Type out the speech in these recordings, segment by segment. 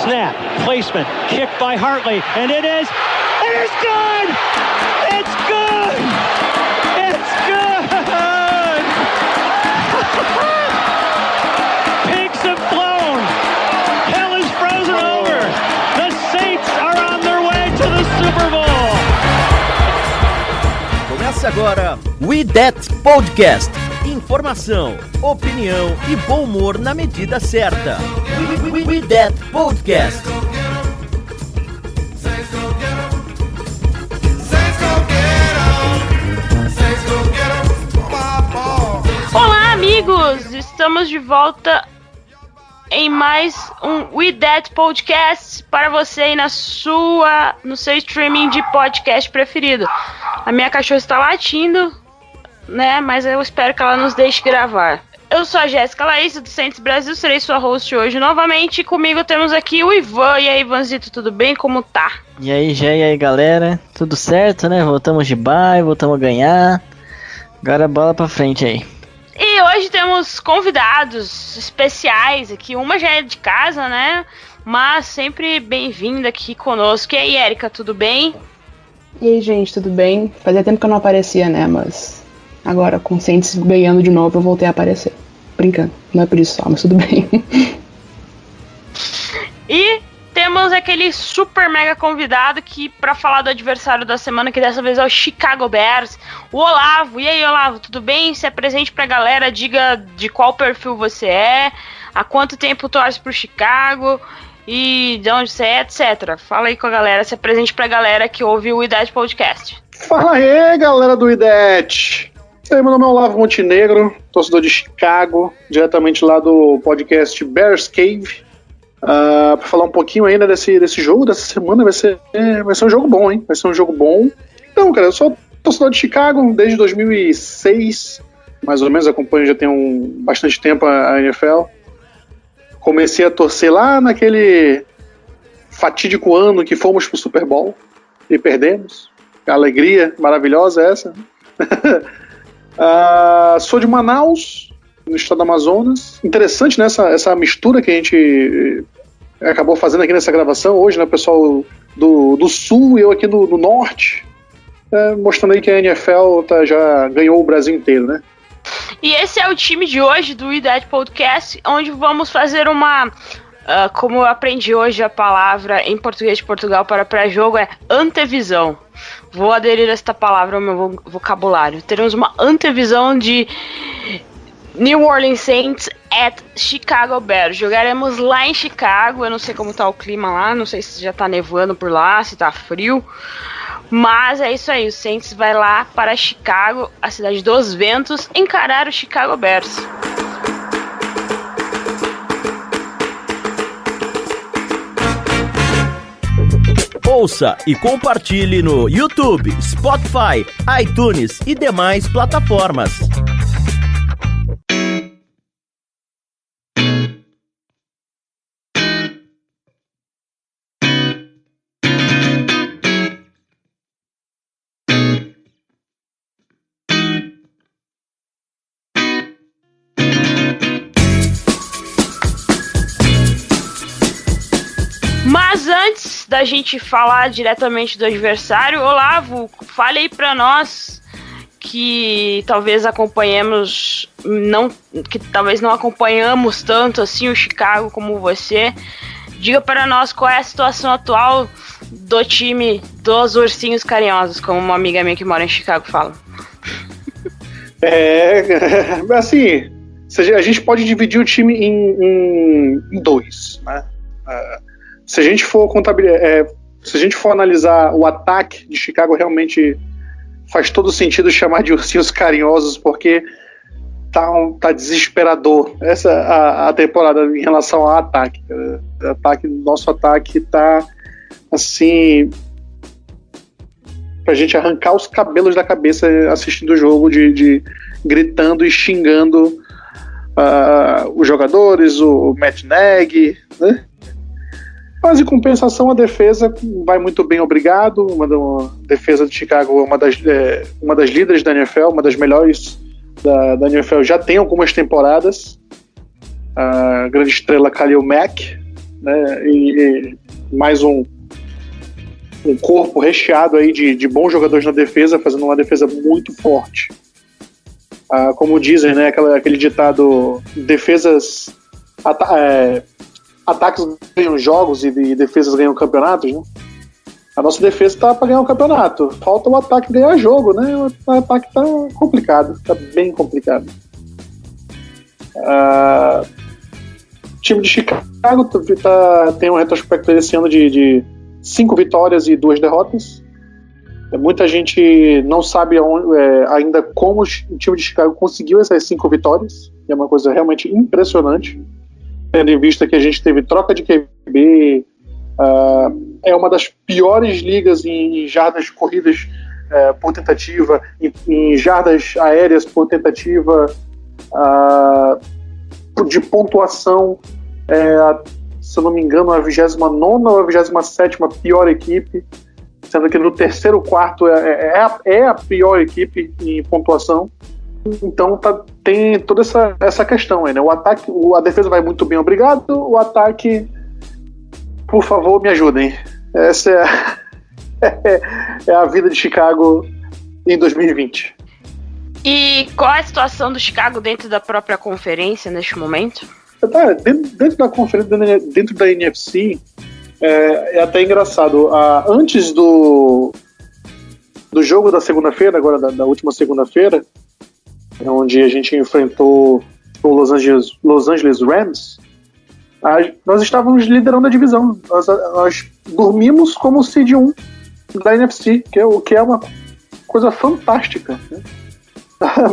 Snap, placement, kick by Hartley, and it is good! It's good! It's good! Pigs have flown! Hell is frozen over! The Saints are on their way to the Super Bowl! Começa agora We That Podcast. Informação, opinião e bom humor na medida certa. We That Podcast. Olá, amigos! Estamos de volta em mais um We That Podcast para você aí no seu streaming de podcast preferido. A minha cachorra está latindo, né? Mas eu espero que ela nos deixe gravar. Eu sou a Jéssica Laís, do Saints Brasil, serei sua host hoje novamente. Comigo temos aqui o Ivan. E aí, Ivanzito, tudo bem? Como tá? E aí, Gé, e aí, galera? Tudo certo, né? Voltamos de bye, voltamos a ganhar. Agora bola pra frente aí. E hoje temos convidados especiais aqui. Uma já é de casa, né? Mas sempre bem-vinda aqui conosco. E aí, Érica, tudo bem? E aí, gente, tudo bem? Fazia tempo que eu não aparecia, né? Mas agora, com o Saints ganhando de novo, eu voltei a aparecer. Brincando, não é por isso só, mas tudo bem. E temos aquele super mega convidado que para falar do adversário da semana, que dessa vez é o Chicago Bears, o Olavo. E aí, Olavo, tudo bem? Se apresente pra galera, diga de qual perfil você é, há quanto tempo torce pro Chicago e de onde você é, etc. Fala aí com a galera, se apresente pra galera que ouve o IDET Podcast. Fala aí, galera do IDET! E aí, meu nome é Olavo Montenegro, torcedor de Chicago, diretamente lá do podcast Bears Cave. Para falar um pouquinho ainda desse jogo, dessa semana, vai ser um jogo bom, hein? Vai ser um jogo bom. Então, cara, eu sou torcedor de Chicago desde 2006, mais ou menos, acompanho já tem bastante tempo a NFL. Comecei a torcer lá naquele fatídico ano que fomos pro Super Bowl e perdemos. A alegria maravilhosa essa. Sou de Manaus, no estado do Amazonas. Interessante, né, essa mistura que a gente acabou fazendo aqui nessa gravação hoje, né, o pessoal do sul e eu aqui no norte, mostrando aí que a NFL já ganhou o Brasil inteiro, né? E esse é o time de hoje do IDET Podcast, onde vamos fazer uma... como eu aprendi hoje a palavra em português de Portugal para pré-jogo é antevisão. Vou aderir esta palavra ao meu vocabulário. Teremos uma antevisão de New Orleans Saints at Chicago Bears. Jogaremos lá em Chicago. Eu não sei como tá o clima lá, não sei se já tá nevando por lá, se tá frio. Mas é isso aí, o Saints vai lá para Chicago, a cidade dos ventos, encarar o Chicago Bears. Ouça e compartilhe no YouTube, Spotify, iTunes e demais plataformas. Mas antes da gente falar diretamente do adversário, Olavo, fale aí pra nós que talvez acompanhemos, talvez não acompanhamos tanto assim o Chicago como você. Diga para nós qual é a situação atual do time dos Ursinhos Carinhosos, como uma amiga minha que mora em Chicago fala. Assim, a gente pode dividir o time em dois, né? Se a gente for analisar o ataque de Chicago, realmente faz todo sentido chamar de Ursinhos Carinhosos, porque tá desesperador essa a temporada em relação ao ataque. Nosso ataque tá assim, pra gente arrancar os cabelos da cabeça assistindo o jogo, de gritando e xingando os jogadores, o Matt Nagy, né? Mas em compensação a defesa vai muito bem, obrigado. Uma defesa de Chicago, uma das líderes da NFL, uma das melhores da NFL, já tem algumas temporadas. A grande estrela Khalil Mack, né, e mais um corpo recheado aí de bons jogadores na defesa, fazendo uma defesa muito forte. Como dizem, né, aquele ditado, ataques ganham jogos e defesas ganham campeonatos, né? A nossa defesa tá para ganhar um campeonato. Falta o ataque ganhar jogo, né? O ataque tá complicado, tá bem complicado. O time de Chicago tem um retrospecto esse ano de 5 vitórias e 2 derrotas. Muita gente não sabe ainda como o time de Chicago conseguiu essas 5 vitórias. É uma coisa realmente impressionante, tendo em vista que a gente teve troca de QB, é uma das piores ligas em jardas corridas por tentativa, em jardas aéreas por tentativa, de pontuação, se eu não me engano, a 29ª ou a 27ª pior equipe, sendo que no terceiro quarto é a pior equipe em pontuação. Então tem toda essa questão aí, né? O ataque, a defesa vai muito bem, obrigado. O ataque, por favor, me ajudem. Essa é a vida de Chicago em 2020. E qual é a situação do Chicago dentro da própria conferência neste momento? Dentro da conferência, dentro da NFC, é até engraçado. Antes do jogo da segunda-feira, agora da última segunda-feira, onde a gente enfrentou o Los Angeles Rams, nós estávamos liderando a divisão. Nós dormimos como o seed 1 da NFC, o que é uma coisa fantástica, né?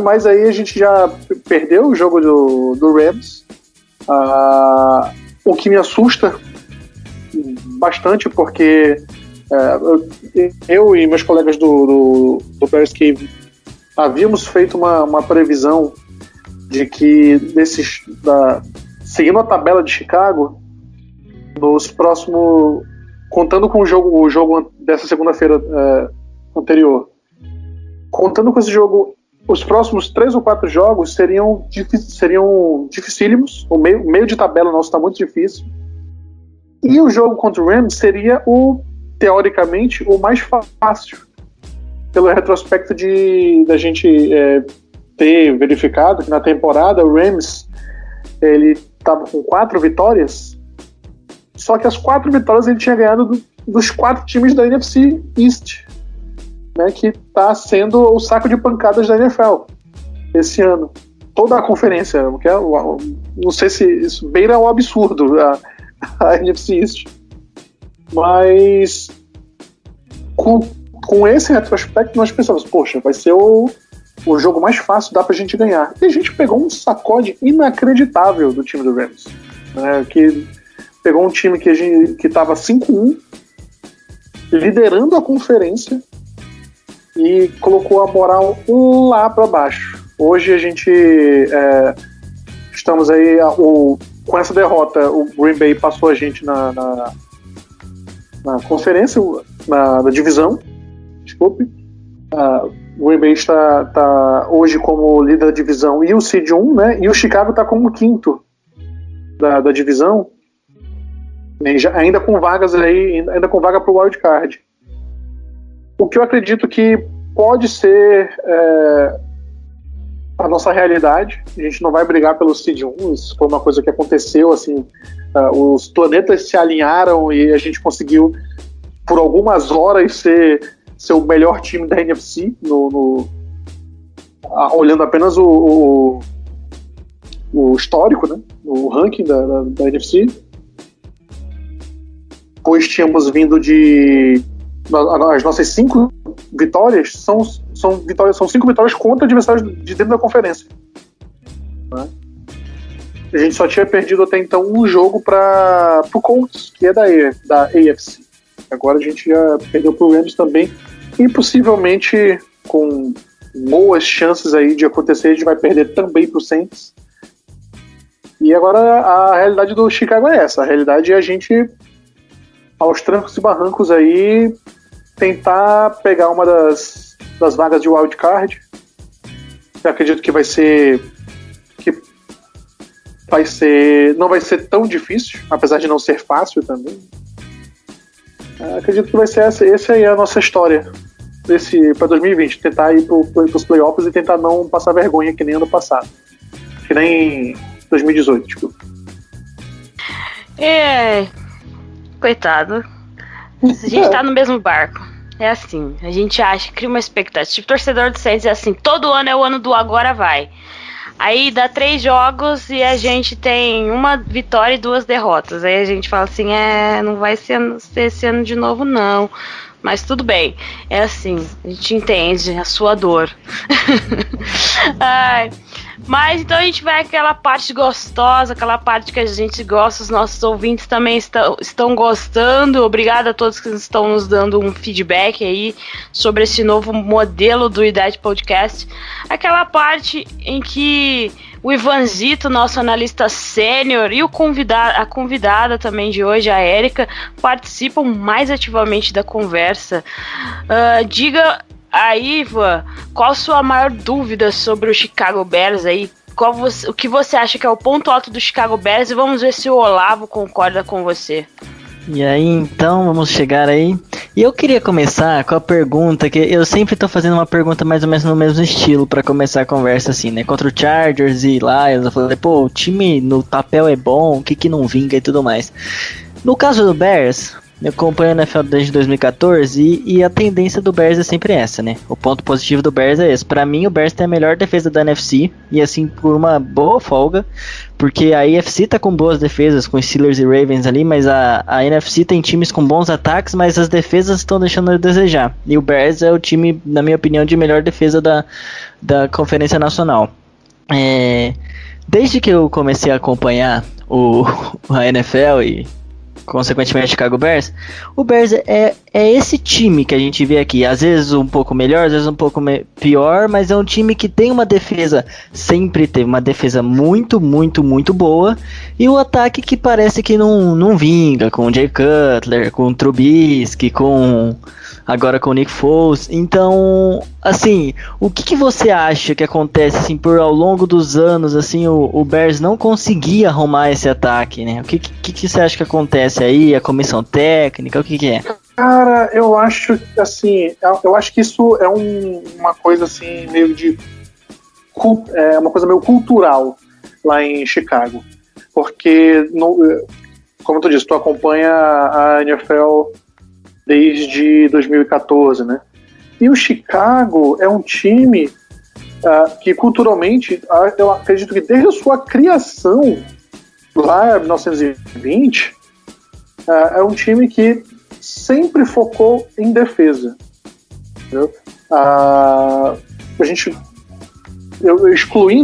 Mas aí a gente já perdeu o jogo do Rams, o que me assusta bastante, porque eu e meus colegas do Bears Cave havíamos feito uma previsão de que seguindo a tabela de Chicago, nos próximos, contando com o jogo dessa segunda-feira anterior, contando com esse jogo, os próximos 3 ou 4 jogos seriam dificílimos. O meio de tabela nosso está muito difícil. E o jogo contra o Rams seria, teoricamente, o mais fácil. Pelo retrospecto da gente ter verificado que na temporada o Rams ele estava com 4 vitórias, só que as 4 vitórias ele tinha ganhado dos 4 times da NFC East, né, que está sendo o saco de pancadas da NFL esse ano. Toda a conferência, não sei se isso beira o absurdo, a NFC East. Mas com esse retrospecto nós pensamos, poxa, vai ser o jogo mais fácil, dá pra gente ganhar. E a gente pegou um sacode inacreditável do time do Rams, né, que pegou um time que estava 5-1, liderando a conferência, e colocou a moral lá para baixo. Hoje a gente estamos aí com essa derrota, o Green Bay passou a gente na conferência, na divisão, desculpe. O Green Bay está hoje como líder da divisão e o seed 1, né? E o Chicago está como 5º da divisão, ainda com vagas aí, ainda com vaga para o wild card. O que eu acredito que pode ser a nossa realidade. A gente não vai brigar pelo seed 1, isso foi uma coisa que aconteceu, assim, os planetas se alinharam e a gente conseguiu, por algumas horas, ser o melhor time da NFC, olhando apenas o histórico, né, o ranking da NFC. Pois tínhamos vindo as nossas 5 vitórias são 5 vitórias contra adversários de dentro da conferência, né? A gente só tinha perdido até então um jogo para o Colts, que é da AFC. Agora a gente já perdeu para o Rams também, e possivelmente, com boas chances aí de acontecer, a gente vai perder também para o Saints. E agora a realidade do Chicago é essa. A realidade é a gente aos trancos e barrancos aí, tentar pegar uma das vagas de wildcard. Eu acredito que não vai ser tão difícil, apesar de não ser fácil também. Acredito que vai ser essa aí é a nossa história para 2020, tentar ir para os playoffs e tentar não passar vergonha que nem ano passado, que nem 2018, tipo. Coitado. A gente tá no mesmo barco. É assim, a gente cria uma expectativa. Tipo, torcedor do Saints é assim, todo ano é o ano do agora vai. Aí dá 3 jogos e a gente tem 1 vitória e 2 derrotas. Aí a gente fala assim, não vai ser esse ano de novo não. Mas tudo bem, é assim, a gente entende a sua dor. Mas então a gente vai àquela parte gostosa, aquela parte que a gente gosta, os nossos ouvintes também estão gostando. Obrigada a todos que estão nos dando um feedback aí sobre esse novo modelo do IDET Podcast. Aquela parte em que o Ivanzito, nosso analista sênior, e a convidada também de hoje, a Érica, participam mais ativamente da conversa. Diga aí, Ivan, qual a sua maior dúvida sobre o Chicago Bears aí? O que você acha que é o ponto alto do Chicago Bears? E vamos ver se o Olavo concorda com você. E aí, então, vamos chegar aí. E eu queria começar com a pergunta, que eu sempre tô fazendo uma pergunta mais ou menos no mesmo estilo pra começar a conversa assim, né? Contra o Chargers e Lions, eu falei, pô, o time no papel é bom, o que não vinga e tudo mais. No caso do Bears, eu acompanho a NFL desde 2014 e a tendência do Bears é sempre essa, né? O ponto positivo do Bears é esse. Pra mim, o Bears tem a melhor defesa da NFC, e assim, por uma boa folga, porque a AFC tá com boas defesas, com Steelers e Ravens ali, mas a NFC tem times com bons ataques, mas as defesas estão deixando a desejar. E o Bears é o time, na minha opinião, de melhor defesa da Conferência Nacional. Desde que eu comecei a acompanhar a NFL e consequentemente Chicago Bears, o Bears é esse time que a gente vê aqui, às vezes um pouco melhor, às vezes um pouco pior, mas é um time que tem uma defesa, sempre teve uma defesa muito, muito, muito boa, e o ataque que parece que não vinga, com o Jay Cutler, com o Trubisky, agora com o Nick Foles. Então, assim, o que você acha que acontece, assim, ao longo dos anos, assim, o Bears não conseguia arrumar esse ataque, né? O que você acha que acontece aí? A comissão técnica, o que é? Cara, eu acho que isso é uma coisa, assim, meio de... uma coisa meio cultural lá em Chicago. Porque, como tu disse, tu acompanha a NFL desde 2014, né? E o Chicago é um time que culturalmente, eu acredito que desde a sua criação, lá em 1920, é um time que sempre focou em defesa. Entendeu?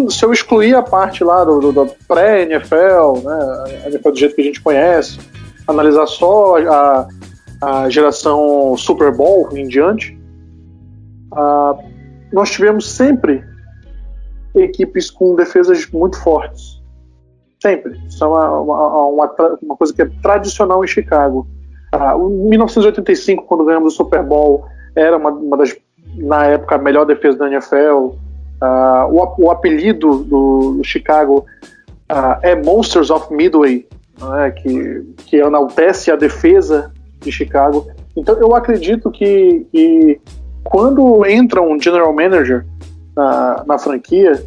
Se eu excluir a parte lá do pré-NFL, né, a NFL do jeito que a gente conhece, analisar só a geração Super Bowl em diante, nós tivemos sempre equipes com defesas muito fortes. Sempre. Isso é uma coisa que é tradicional em Chicago. Em 1985, quando ganhamos o Super Bowl, era uma das, na época, a melhor defesa da NFL. O apelido do Chicago é Monsters of Midway, né, que enaltece a defesa de Chicago. Então eu acredito que quando entra um general manager na franquia,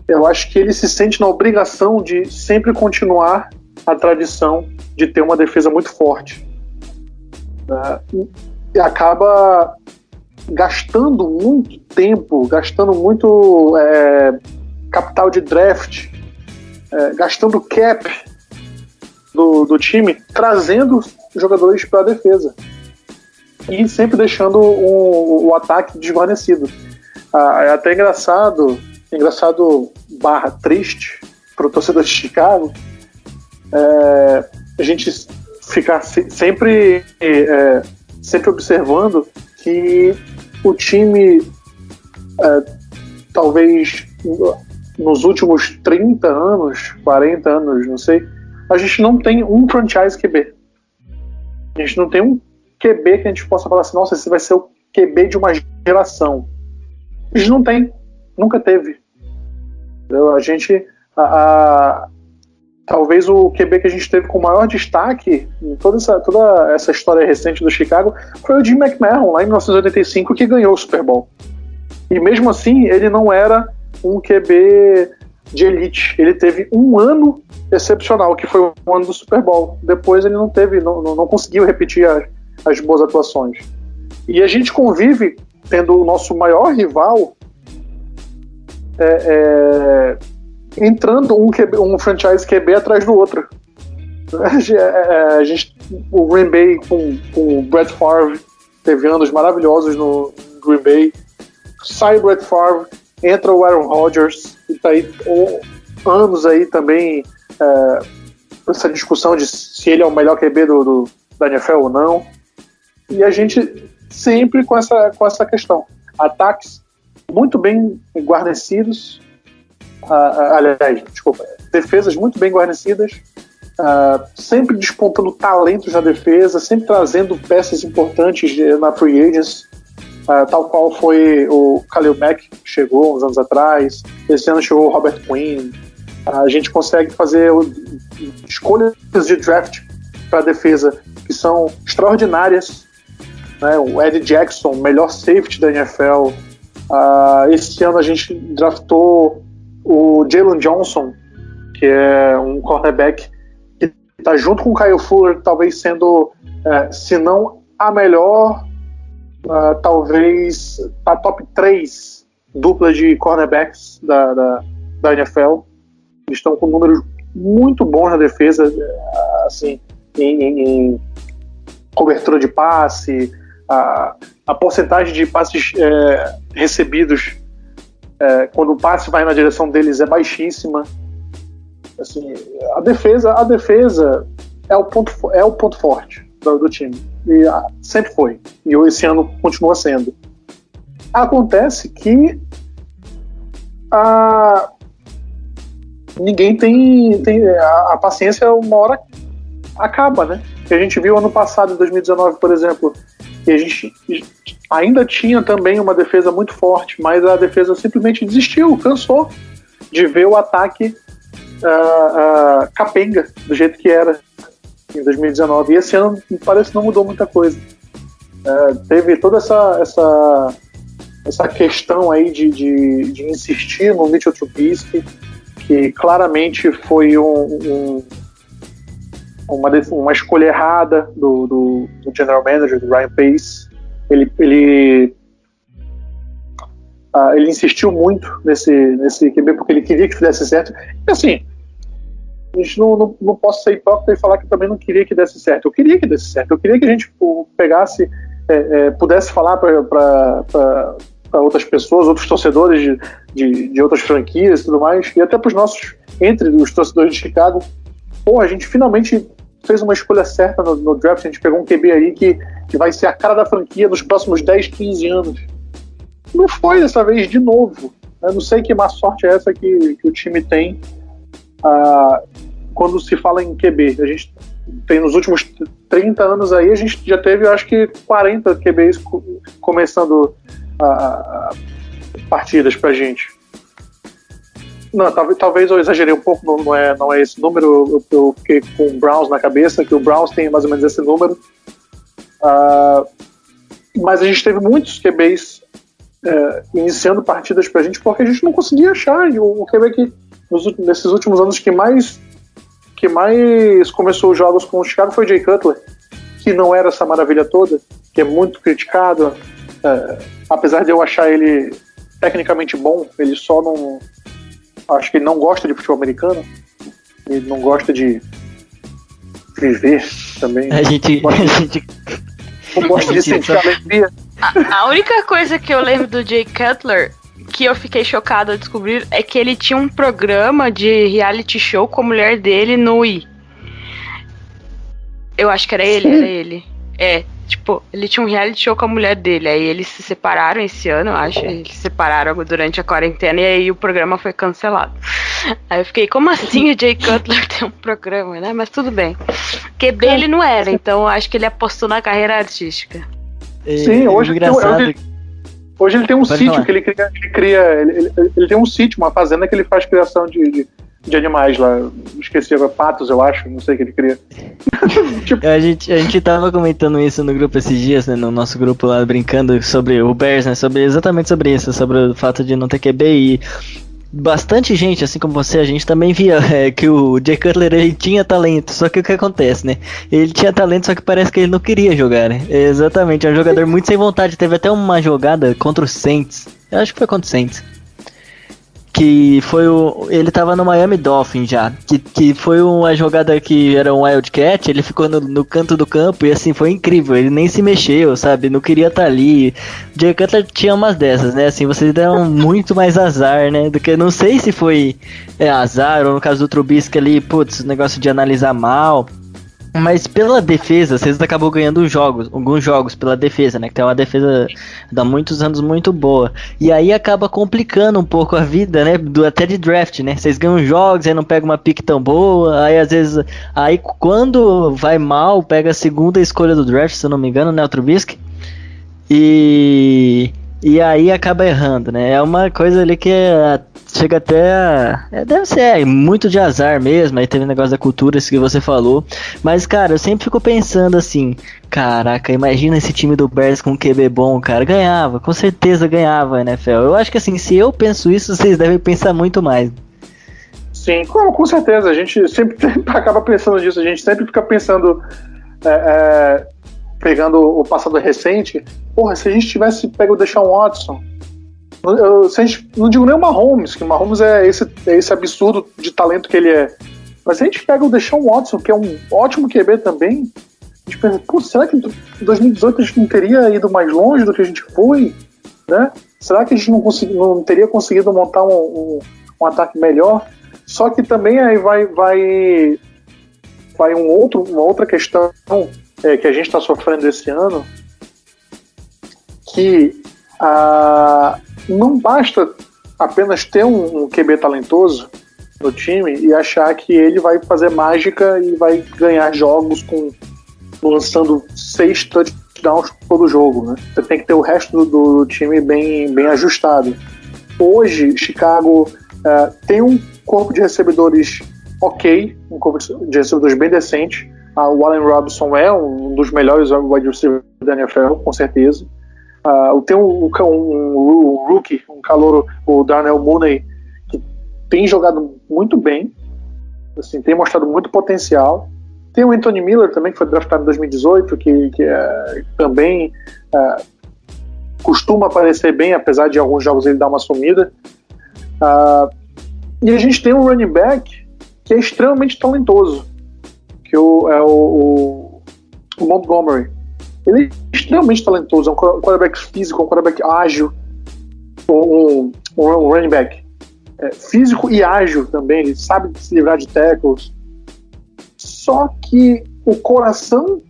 eu acho que ele se sente na obrigação de sempre continuar a tradição de ter uma defesa muito forte, e acaba gastando muito tempo, gastando muito capital de draft, gastando cap do time, trazendo jogadores para a defesa e sempre deixando o ataque desvanecido. É até engraçado barra triste para o torcedor de Chicago, a gente ficar sempre observando que o time, talvez nos últimos 30 anos, 40 anos, não sei, a gente não tem um franchise QB. A gente não tem um QB que a gente possa falar assim, nossa, esse vai ser o QB de uma geração. A gente não tem, nunca teve. Entendeu? A gente, talvez o QB que a gente teve com maior destaque em toda essa história recente do Chicago foi o Jim McMahon, lá em 1985, que ganhou o Super Bowl. E mesmo assim, ele não era um QB de elite. Ele teve um ano excepcional, que foi o ano do Super Bowl. Depois ele não conseguiu repetir as boas atuações. E a gente convive tendo o nosso maior rival entrando um franchise QB atrás do outro. O Green Bay com o Brett Favre teve anos maravilhosos no Green Bay. Sai o Brett Favre, entra o Aaron Rodgers, e tá aí anos aí também essa discussão de se ele é o melhor QB da NFL ou não. E a gente sempre com essa questão. Ataques muito bem guarnecidos, defesas muito bem guarnecidas, sempre despontando talentos na defesa, sempre trazendo peças importantes na free agents, tal qual foi o Khalil Mack, que chegou uns anos atrás. Esse ano chegou o Robert Quinn. A gente consegue fazer escolhas de draft para a defesa que são extraordinárias, né? O Eddie Jackson, melhor safety da NFL. Esse ano a gente draftou o Jalen Johnson, que é um cornerback que está junto com o Kyle Fuller, talvez sendo, se não a melhor, talvez a top 3 dupla de cornerbacks da NFL. Eles estão com números muito bons na defesa, assim, em cobertura de passe. A porcentagem de passes recebidos quando o passe vai na direção deles é baixíssima. Assim, a defesa é o ponto forte do time, e sempre foi, e esse ano continua sendo. Acontece que ninguém tem a paciência, uma hora acaba, né? Que a gente viu ano passado, em 2019, por exemplo, que a gente ainda tinha também uma defesa muito forte, mas a defesa simplesmente desistiu, cansou de ver o ataque capenga do jeito que era em 2019. E esse ano parece que não mudou muita coisa. Teve toda essa questão aí de insistir no Mitchell Trubisky, que claramente foi uma escolha errada do general manager, do Ryan Pace. Ele insistiu muito nesse QB porque ele queria que desse certo. E assim, a gente não posso ser hipócrita e falar que eu também não queria que desse certo. Eu queria que desse certo. Eu queria que a gente pegasse, pudesse falar para outras pessoas, outros torcedores de outras franquias e tudo mais, e até para os nossos, entre os torcedores de Chicago. Pô, a gente finalmente fez uma escolha certa no draft. A gente pegou um QB aí que vai ser a cara da franquia nos próximos 10, 15 anos. Não foi dessa vez de novo. Eu não sei que má sorte é essa que o time tem quando se fala em QB. A gente tem nos últimos 30 anos aí, a gente já teve, eu acho que 40 QBs começando partidas pra gente. Não, talvez eu exagerei um pouco, não é esse número. Eu fiquei com o Browns na cabeça, que o Browns tem mais ou menos esse número. Mas a gente teve muitos QBs iniciando partidas pra gente, porque a gente não conseguia achar. E o QB que nesses últimos anos que mais começou os jogos com o Chicago foi o Jay Cutler, que não era essa maravilha toda, que é muito criticado. Apesar de eu achar ele tecnicamente bom, ele só não... Acho que ele não gosta de futebol americano. Ele não gosta de viver também. A gente não gosta de sentir alegria. A única coisa que eu lembro do Jay Cutler, que eu fiquei chocado ao descobrir, é que ele tinha um programa de reality show com a mulher dele no Wii. Eu acho que era ele. Ele tinha um reality show com a mulher dele. Aí eles se separaram esse ano, eu acho. Eles se separaram durante a quarentena e aí o programa foi cancelado. Aí eu fiquei, como assim o Jay Cutler tem um programa, né? Mas tudo bem. QB ele não era, então eu acho que ele apostou na carreira artística. Sim, hoje ele tem um Pode sítio falar. que ele cria. Ele tem um sítio, uma fazenda que ele faz criação de animais lá. Esqueci agora, patos, eu acho, não sei o que ele cria. A gente tava comentando isso no grupo esses dias, né? No nosso grupo lá, brincando sobre o Bears, né? Exatamente sobre isso, sobre o fato de não ter QB e bastante gente, assim como você, a gente também via que o Jay Cutler, ele tinha talento, só que o que acontece, né? Ele tinha talento, só que parece que ele não queria jogar, né? Exatamente, é um jogador muito sem vontade. Teve até uma jogada contra o Saints, eu acho que foi contra o Saints, que foi ele tava no Miami Dolphins já, que foi uma jogada que era um Wildcat, ele ficou no canto do campo e assim, foi incrível, ele nem se mexeu, sabe, não queria estar ali. O Jay Cutler tinha umas dessas, né, assim, vocês deram muito mais azar, né, do que, não sei se foi azar, ou no caso do Trubisky ali, putz, o negócio de analisar mal. Mas pela defesa, vocês acabou ganhando alguns jogos pela defesa, né? Que tem uma defesa há muitos anos muito boa. E aí acaba complicando um pouco a vida, né? Até de draft, né? Vocês ganham jogos, aí não pega uma pick tão boa. Aí às vezes, aí quando vai mal, pega a segunda escolha do draft, se eu não me engano, né? O Trubisky. E aí acaba errando, né? É uma coisa ali que chega até deve ser muito de azar mesmo. Aí teve o negócio da cultura, isso que você falou. Mas, cara, eu sempre fico pensando assim: caraca, imagina esse time do Bears com um QB bom, cara. Ganhava, com certeza ganhava a NFL. Eu acho que assim, se eu penso isso, vocês devem pensar muito mais. Sim, com certeza. A gente sempre acaba pensando nisso. A gente sempre fica pensando, pegando o passado recente. Porra, se a gente tivesse pego o Deshaun Watson, se a gente, não digo nem o Mahomes, que o Mahomes é esse absurdo de talento que ele é, mas se a gente pega o Deshaun Watson, que é um ótimo QB também, a gente pensa, pô, será que em 2018 a gente não teria ido mais longe do que a gente foi, né? Será que a gente não teria conseguido montar um ataque melhor? Só que também aí vai uma outra questão que a gente está sofrendo esse ano, que não basta apenas ter um QB talentoso no time e achar que ele vai fazer mágica e vai ganhar jogos lançando 6 touchdowns todo jogo, né? Você tem que ter o resto do time bem ajustado. Hoje, Chicago tem um corpo de recebedores ok, um corpo de recebedores bem decente. O Allen Robinson é um dos melhores wide receivers da NFL, com certeza. Tem um rookie, um calouro, o Darnell Mooney, que tem jogado muito bem, assim, tem mostrado muito potencial. Tem o Anthony Miller também, que foi draftado em 2018, que também costuma aparecer bem, apesar de alguns jogos ele dar uma sumida. E a gente tem um running back que é extremamente talentoso, que é o Montgomery. Ele é extremamente talentoso, é um quarterback físico, um quarterback ágil, um running back físico e ágil também, ele sabe se livrar de tackles. Só que o coração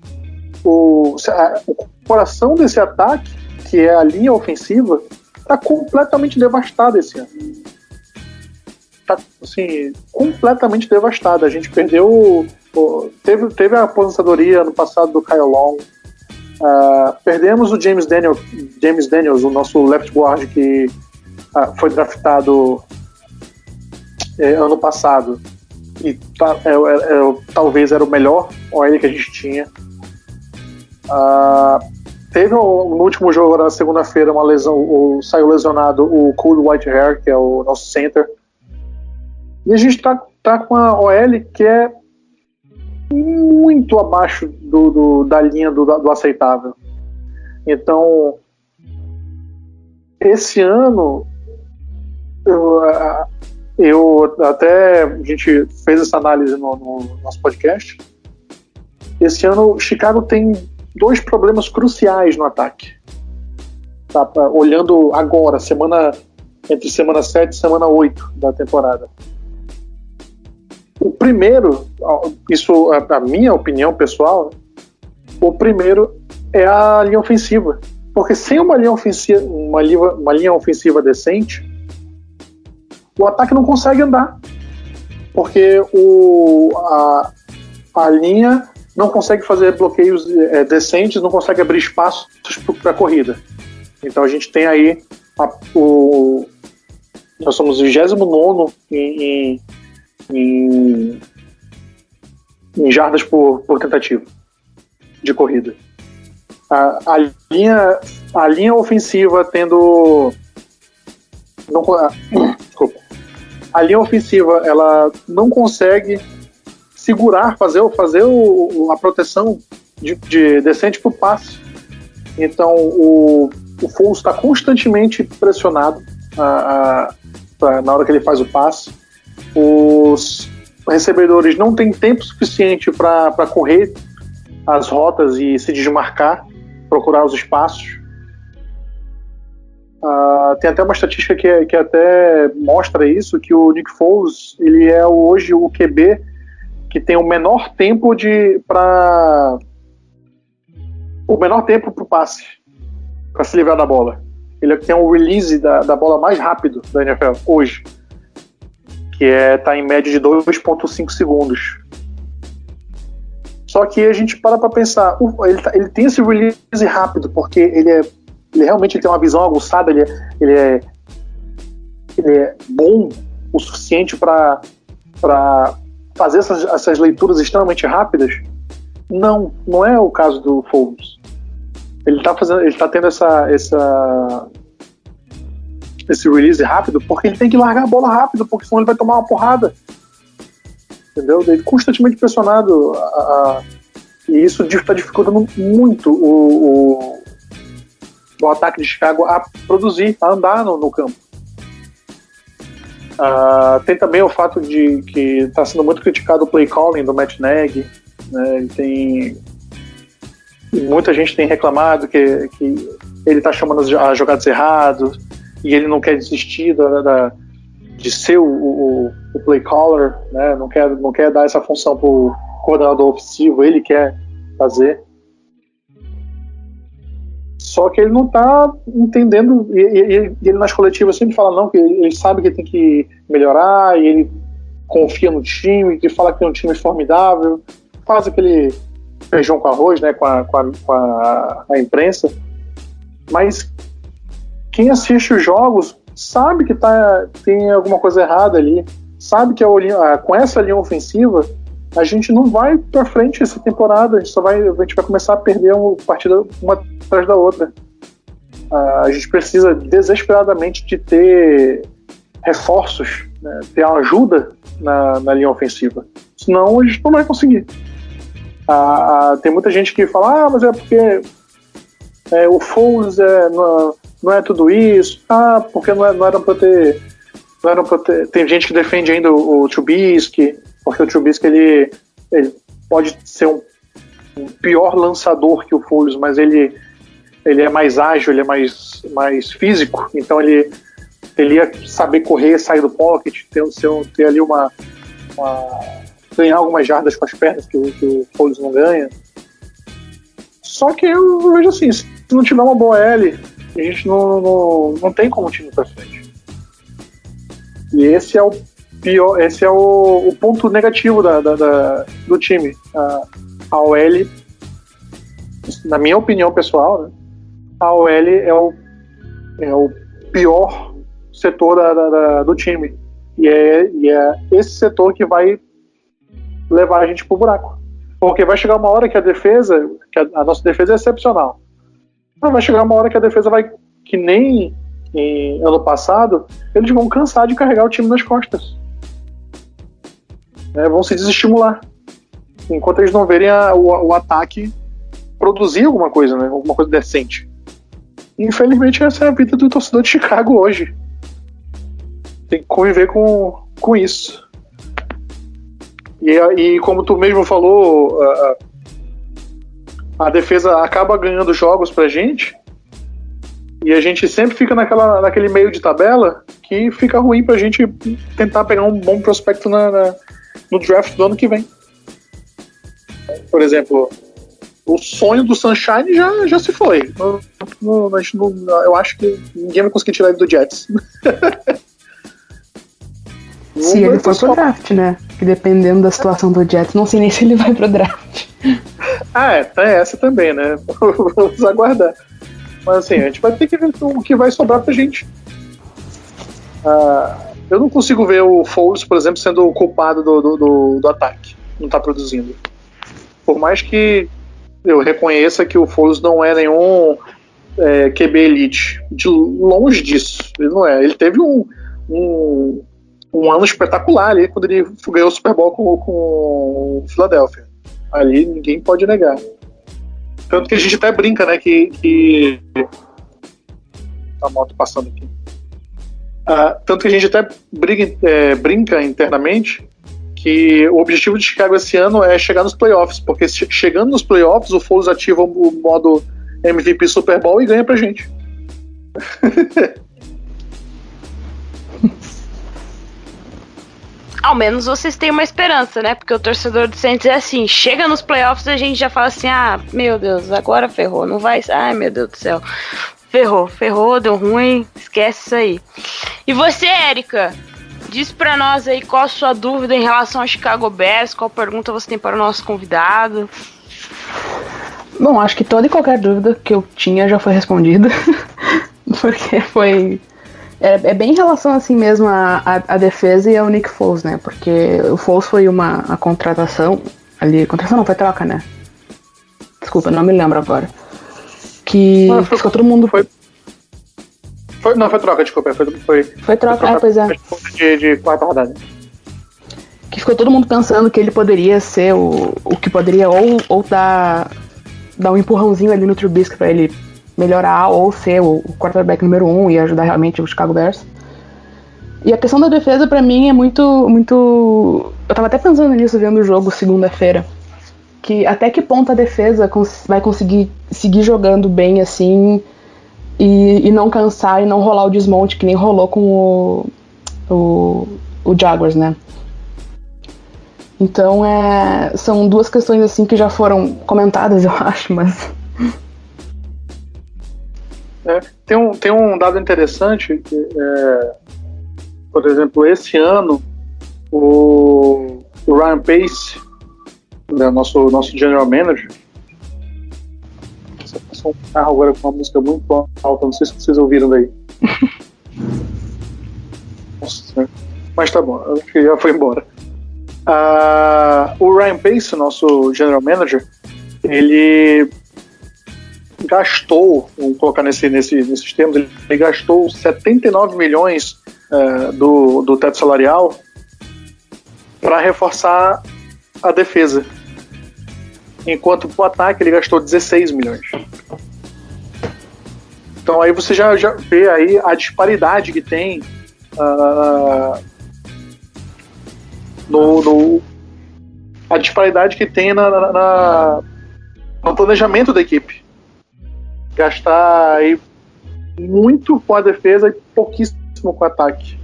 desse ataque, que é a linha ofensiva, está completamente devastado esse ano. Está assim, completamente devastado. A gente perdeu. Teve a aposentadoria ano passado do Kyle Long. Perdemos o James Daniels, o nosso left guard, que foi draftado ano passado e talvez era o melhor OL que a gente tinha. Teve no último jogo, na segunda-feira, uma lesão, saiu lesionado o Cole Whitehair, que é o nosso center, e a gente tá com a OL que é muito abaixo da linha do aceitável. Então, esse ano a gente fez essa análise no nosso podcast. Esse ano o Chicago tem 2 problemas cruciais no ataque, tá? Olhando agora, entre semana 7 e semana 8 da temporada. O primeiro, isso é a minha opinião pessoal, o primeiro é a linha ofensiva. Porque sem uma linha ofensiva decente, o ataque não consegue andar. Porque a linha não consegue fazer bloqueios decentes, não consegue abrir espaços para a corrida. Então a gente tem aí nós somos 29º em jardas por tentativa de corrida. A linha ofensiva tendo... Desculpa. A linha ofensiva, ela não consegue segurar, fazer a proteção de decente para o passe. Então o Foles está constantemente pressionado na hora que ele faz o passe. Os recebedores não têm tempo suficiente para correr as rotas e se desmarcar, procurar os espaços. Tem até uma estatística que até mostra isso, que o Nick Foles, ele é hoje o QB que tem o menor tempo para o passe, para se livrar da bola. Ele tem um release da bola mais rápido da NFL hoje, que está em média de 2,5 segundos. Só que a gente para pensar, ele tem esse release rápido porque ele realmente tem uma visão aguçada, ele é bom o suficiente para fazer essas leituras extremamente rápidas. Não é o caso do Foles. Ele tá tendo esse release rápido porque ele tem que largar a bola rápido, porque senão ele vai tomar uma porrada. Entendeu? Ele constantemente pressionado, e isso está dificultando muito o ataque de Chicago a produzir, a andar no campo. Tem também o fato de que está sendo muito criticado o play calling do Matt Nagy, né? Muita gente tem reclamado que ele está chamando as jogadas erradas e ele não quer desistir de ser o play caller, né? Não quer dar essa função para o coordenador ofensivo, ele quer fazer. Só que ele não está entendendo, e ele nas coletivas sempre fala não, que ele sabe que tem que melhorar, e ele confia no time, que fala que tem um time formidável, faz aquele feijão com arroz, né, com a imprensa. Mas quem assiste os jogos sabe que tem alguma coisa errada ali, sabe que com essa linha ofensiva a gente não vai pra frente essa temporada, a gente vai começar a perder uma partida uma atrás da outra. A gente precisa desesperadamente de ter reforços, né, ter uma ajuda na linha ofensiva, senão a gente não vai conseguir. Tem muita gente que fala, mas é porque o Foles não é tudo isso, porque não eram pra ter. Tem gente que defende ainda o Trubisky, porque o Trubisky ele pode ser um pior lançador que o Foles, mas ele é mais ágil, ele é mais físico, então ele ia saber correr, sair do pocket, ter ali ganhar algumas jardas com as pernas que o Foles não ganha. Só que eu vejo assim, se não tiver uma boa L, a gente não tem como o time pra frente. E esse é o pior, esse é o ponto negativo do time. A OL, na minha opinião pessoal, né, a OL é o pior setor do time. E é esse setor que vai levar a gente pro buraco. Porque vai chegar uma hora que a nossa defesa é excepcional. Mas vai chegar uma hora que a defesa vai, que nem ano passado, eles vão cansar de carregar o time nas costas. Vão se desestimular. Enquanto eles não verem o ataque produzir alguma coisa, né? Alguma coisa decente. Infelizmente, essa é a vida do torcedor de Chicago hoje. Tem que conviver com isso. E como tu mesmo falou, a defesa acaba ganhando jogos pra gente, e a gente sempre fica naquele meio de tabela que fica ruim pra gente tentar pegar um bom prospecto no draft do ano que vem. Por exemplo, o sonho do Sunshine já se foi. Eu acho que ninguém vai conseguir tirar ele do Jets. Se ele for pro draft, né? Que dependendo da situação do Jets, não sei nem se ele vai pro draft. Tem essa também, né? Vamos aguardar. Mas assim, a gente vai ter que ver o que vai sobrar pra gente. Eu não consigo ver o Foles, por exemplo, sendo o culpado do ataque. Não tá produzindo. Por mais que eu reconheça que o Foles não é nenhum QB elite. De longe disso. Ele não é. Ele teve um ano espetacular ali quando ele ganhou o Super Bowl com o Philadelphia. Ali ninguém pode negar. Tanto que a gente até brinca, né? Que a moto passando aqui. Tanto que a gente até brinca internamente que o objetivo de Chicago esse ano é chegar nos playoffs, porque chegando nos playoffs o Foles ativa o modo MVP Super Bowl e ganha pra gente. Ao menos vocês têm uma esperança, né? Porque o torcedor do Saints é assim, chega nos playoffs e a gente já fala assim, meu Deus, agora ferrou, não vai... Ai, meu Deus do céu. Ferrou, deu ruim, esquece isso aí. E você, Érica, diz pra nós aí qual a sua dúvida em relação ao Chicago Bears, qual pergunta você tem para o nosso convidado? Bom, acho que toda e qualquer dúvida que eu tinha já foi respondida, porque foi... É bem em relação assim mesmo à defesa e ao Nick Foles, né? Porque o Foles foi a contratação ali... Contratação não, foi troca, né? Desculpa, não me lembro agora. Que ficou todo mundo... Não, foi troca, desculpa. Foi troca, pois é. De quarta rodada. Que ficou todo mundo pensando que ele poderia ser o que poderia ou dar um empurrãozinho ali no Trubisky pra ele melhorar ou ser o quarterback número 1 e ajudar realmente o Chicago Bears. E a questão da defesa pra mim é muito... Eu tava até pensando nisso vendo o jogo segunda-feira. Que até que ponto a defesa vai conseguir seguir jogando bem assim e não cansar e não rolar o desmonte que nem rolou com o Jaguars, né? Então são duas questões assim que já foram comentadas, eu acho, mas... Tem um dado interessante que, por exemplo, esse ano o Ryan Pace, né, nosso General Manager, você passou um carro agora com uma música muito alta, não sei se vocês ouviram daí. Nossa, mas tá bom, acho que já foi embora. O Ryan Pace, nosso General Manager, ele gastou, vamos colocar nesses termos, ele gastou 79 milhões do teto salarial para reforçar a defesa, enquanto pro ataque ele gastou 16 milhões. Então aí você já vê aí a disparidade que tem a disparidade que tem no planejamento da equipe. Gastar aí muito com a defesa e pouquíssimo com o ataque.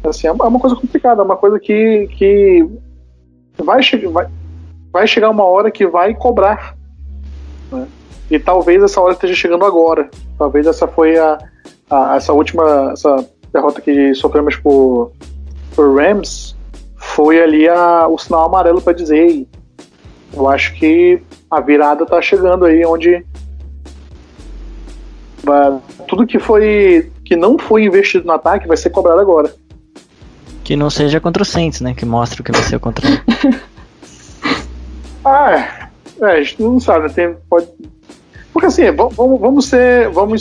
Assim, é uma coisa complicada, é uma coisa que vai chegar uma hora que vai cobrar, né? E talvez essa hora esteja chegando agora. Talvez essa foi essa derrota que sofremos por Rams foi ali o sinal amarelo para dizer: ei, eu acho que a virada tá chegando aí, onde tudo que não foi investido no ataque vai ser cobrado agora. Que não seja contra o Saints, né? Que mostra o que vai ser contra ele. A gente não sabe, pode... Porque assim, vamos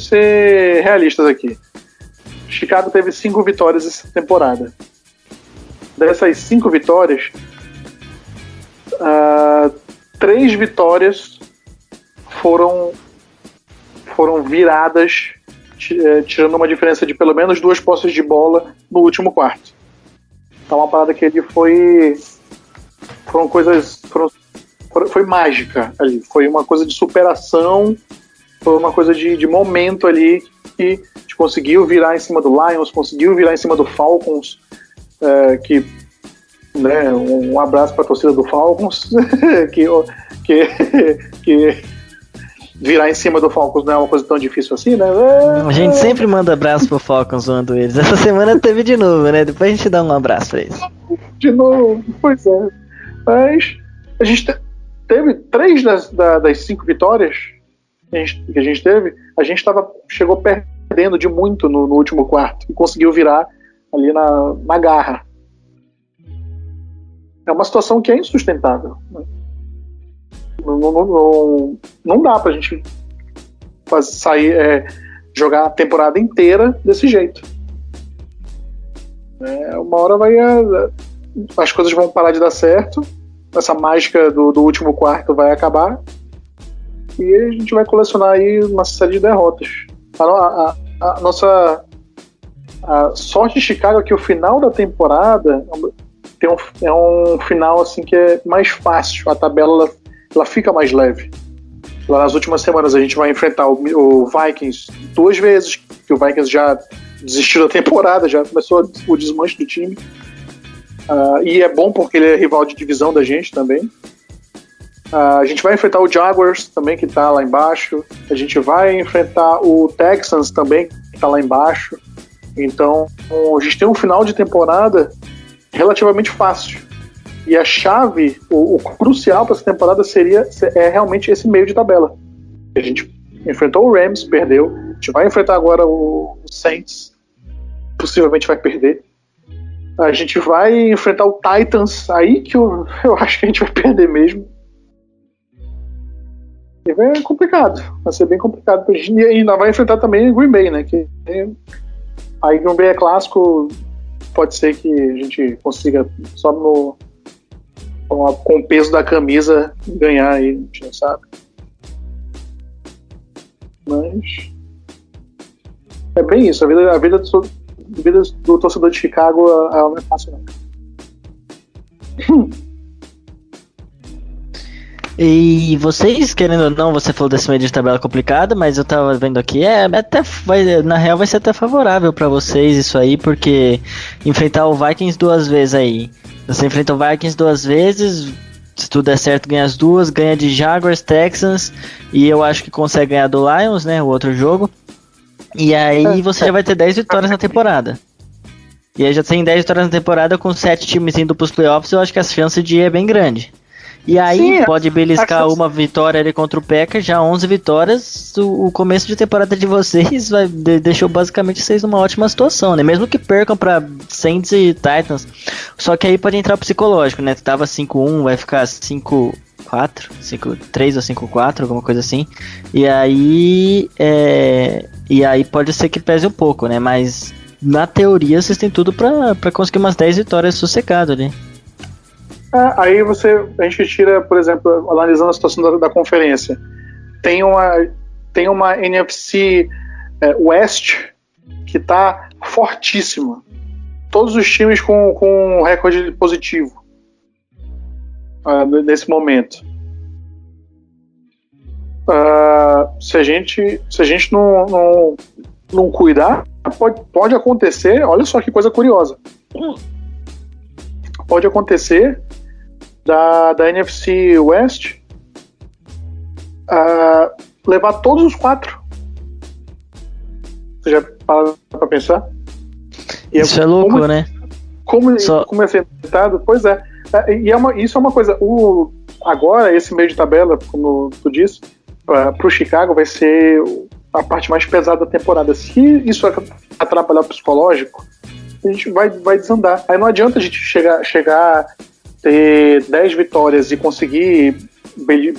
ser realistas aqui. Chicago teve 5 vitórias essa temporada. Dessas 5 vitórias, 3 vitórias foram viradas, tirando uma diferença de pelo menos 2 posses de bola no último quarto. Então uma parada que ele foi mágica ali, foi uma coisa de superação, foi uma coisa de momento ali que a gente conseguiu virar em cima do Lions, conseguiu virar em cima do Falcons, né, um abraço para a torcida do Falcons, que virar em cima do Falcons não é uma coisa tão difícil assim, né? A gente sempre manda abraço pro Falcons zoando eles. Essa semana teve de novo, né? Depois a gente dá um abraço pra eles. De novo, pois é. Mas a gente teve 3 das 5 vitórias que a gente teve, a gente chegou perdendo de muito no último quarto e conseguiu virar ali na garra. É uma situação que é insustentável, né? Não dá pra gente jogar a temporada inteira desse jeito. Uma hora as coisas vão parar de dar certo, essa mágica do último quarto vai acabar e a gente vai colecionar aí uma série de derrotas. A nossa sorte de Chicago é que o final da temporada é um final assim que é mais fácil, a tabela ela fica mais leve. Lá nas últimas semanas a gente vai enfrentar o Vikings 2 vezes, que o Vikings já desistiu da temporada, já começou o desmanche do time. E é bom porque ele é rival de divisão da gente também. A gente vai enfrentar o Jaguars também, que está lá embaixo. A gente vai enfrentar o Texans também, que está lá embaixo. Então a gente tem um final de temporada relativamente fácil. E a chave, o crucial para essa temporada é realmente esse meio de tabela. A gente enfrentou o Rams, perdeu. A gente vai enfrentar agora o Saints, possivelmente vai perder. A gente vai enfrentar o Titans, aí que eu acho que a gente vai perder mesmo. E vai ser complicado, vai ser bem complicado pra gente. E ainda vai enfrentar também o Green Bay, né? Aí Green Bay é clássico, pode ser que a gente consiga só com o peso da camisa ganhar aí, a gente não sabe. Mas é bem isso, a vida do torcedor de Chicago ela não é fácil não. E vocês, querendo ou não, você falou desse meio de tabela complicado, mas eu tava vendo aqui, na real vai ser até favorável pra vocês isso aí, porque enfrentar o Vikings 2 vezes aí, você enfrenta o Vikings 2 vezes, se tudo der certo ganha as 2, ganha de Jaguars, Texans, e eu acho que consegue ganhar do Lions, né, o outro jogo, e aí você já vai ter 10 vitórias na temporada. E aí já tem 10 vitórias na temporada com 7 times indo pros playoffs, eu acho que as chances de ir é bem grande. E aí sim, pode beliscar uma vitória ali contra o Packers, já 11 vitórias, o começo de temporada de vocês deixou basicamente vocês numa ótima situação, né? Mesmo que percam pra Saints e Titans, só que aí pode entrar o psicológico, né? Tava 5-1, vai ficar 5-4, 5-3 ou 5-4, alguma coisa assim, e aí pode ser que pese um pouco, né? Mas na teoria vocês têm tudo pra conseguir umas 10 vitórias sossegado ali. Aí a gente tira, por exemplo, analisando a situação da conferência, tem uma NFC West que está fortíssima. Todos os times com um recorde positivo nesse momento. Se a gente não cuidar, pode acontecer. Olha só que coisa curiosa. Pode acontecer da NFC West levar todos os 4. Você já parou pra pensar? Isso é louco, né? Como é sentado? Pois é. Isso é uma coisa. Agora, esse meio de tabela, como tu disse, pro Chicago vai ser a parte mais pesada da temporada. Se isso atrapalhar o psicológico, a gente vai desandar. Aí não adianta a gente chegar ter 10 vitórias e conseguir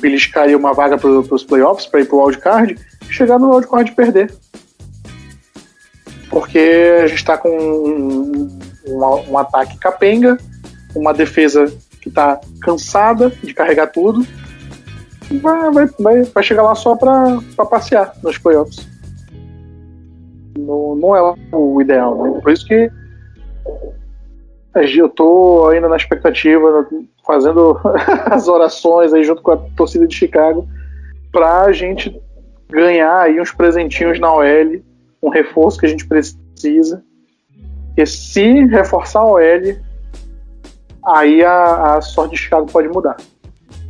beliscar aí uma vaga para os playoffs, para ir pro wildcard, chegar no wildcard e perder. Porque a gente está com um ataque capenga, uma defesa que está cansada de carregar tudo, e vai chegar lá só para passear nos playoffs. Não é o ideal, né? Por isso que eu tô ainda na expectativa, fazendo as orações aí junto com a torcida de Chicago, pra gente ganhar aí uns presentinhos na OL, um reforço que a gente precisa. E se reforçar a OL, aí a sorte de Chicago pode mudar.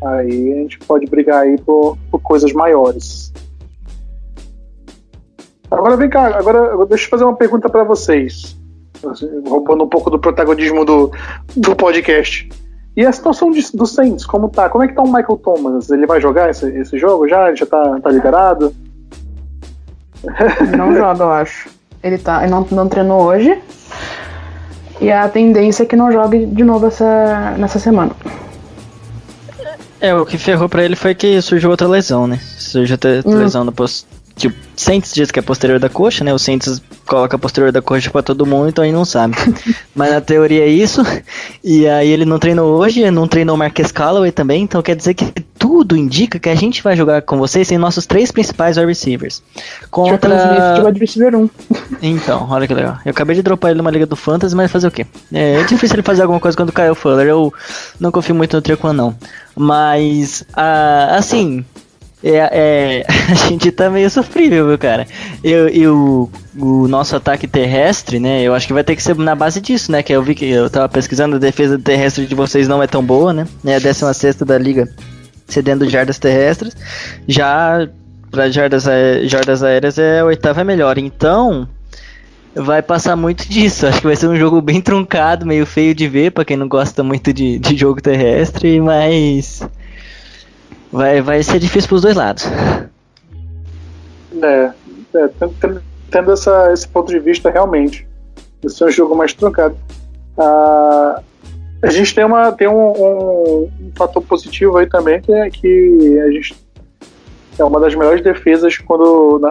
Aí a gente pode brigar aí por coisas maiores. Agora vem cá, deixa eu fazer uma pergunta pra vocês, roubando um pouco do protagonismo do podcast. E a situação do Saints, como tá? Como é que tá o Michael Thomas? Ele vai jogar esse jogo já? Ele já tá liberado? Não joga, eu acho. Ele não treinou hoje. E a tendência é que não jogue de novo nessa semana. O que ferrou pra ele foi que surgiu outra lesão, né? Surgiu outra lesão no tipo, Saints diz que é posterior da coxa, né? O Saints coloca a posterior da coxa pra todo mundo, então a gente não sabe. Mas na teoria é isso. E aí ele não treinou hoje, não treinou o Marquez Callaway também, então quer dizer que tudo indica que a gente vai jogar com vocês sem nossos 3 principais wide receivers. Contra... de wide receiver 1. Então, olha que legal. Eu acabei de dropar ele numa liga do Fantasy, mas fazer o quê? É difícil ele fazer alguma coisa quando cai o Fuller. Eu não confio muito no Trequan, não. Mas, assim... a gente tá meio sofrível, viu, cara? O nosso ataque terrestre, né? Eu acho que vai ter que ser na base disso, né? Que eu vi que eu tava pesquisando, a defesa terrestre de vocês não é tão boa, né? É a 16ª da liga, cedendo jardas terrestres. Já pra jardas aéreas é a 8ª melhor. Então, vai passar muito disso. Acho que vai ser um jogo bem truncado, meio feio de ver pra quem não gosta muito de jogo terrestre, mas... Vai ser difícil pros dois lados. Tendo esse ponto de vista, realmente. Esse é um jogo mais truncado. A gente tem um fator positivo aí também, que a gente é uma das melhores defesas quando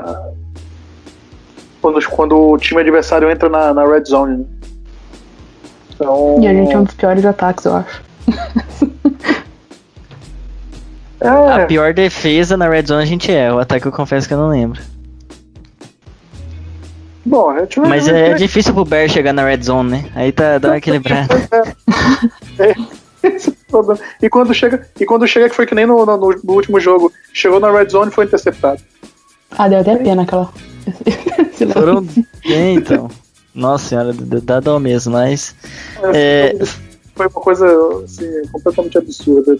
o time adversário entra na red zone, né? Então... E a gente é um dos piores ataques, eu acho. A pior defesa na red zone a gente o ataque eu confesso que eu não lembro. Bom, mas é difícil pro Bear chegar na red zone, né? Aí dá uma equilibrada. Esse é o problema. E quando chega, que foi que nem no último jogo, chegou na red zone e foi interceptado. Deu até pena aquela. Foram bem, então. Nossa senhora, dá dó mesmo, mas... Foi uma coisa assim, completamente absurda.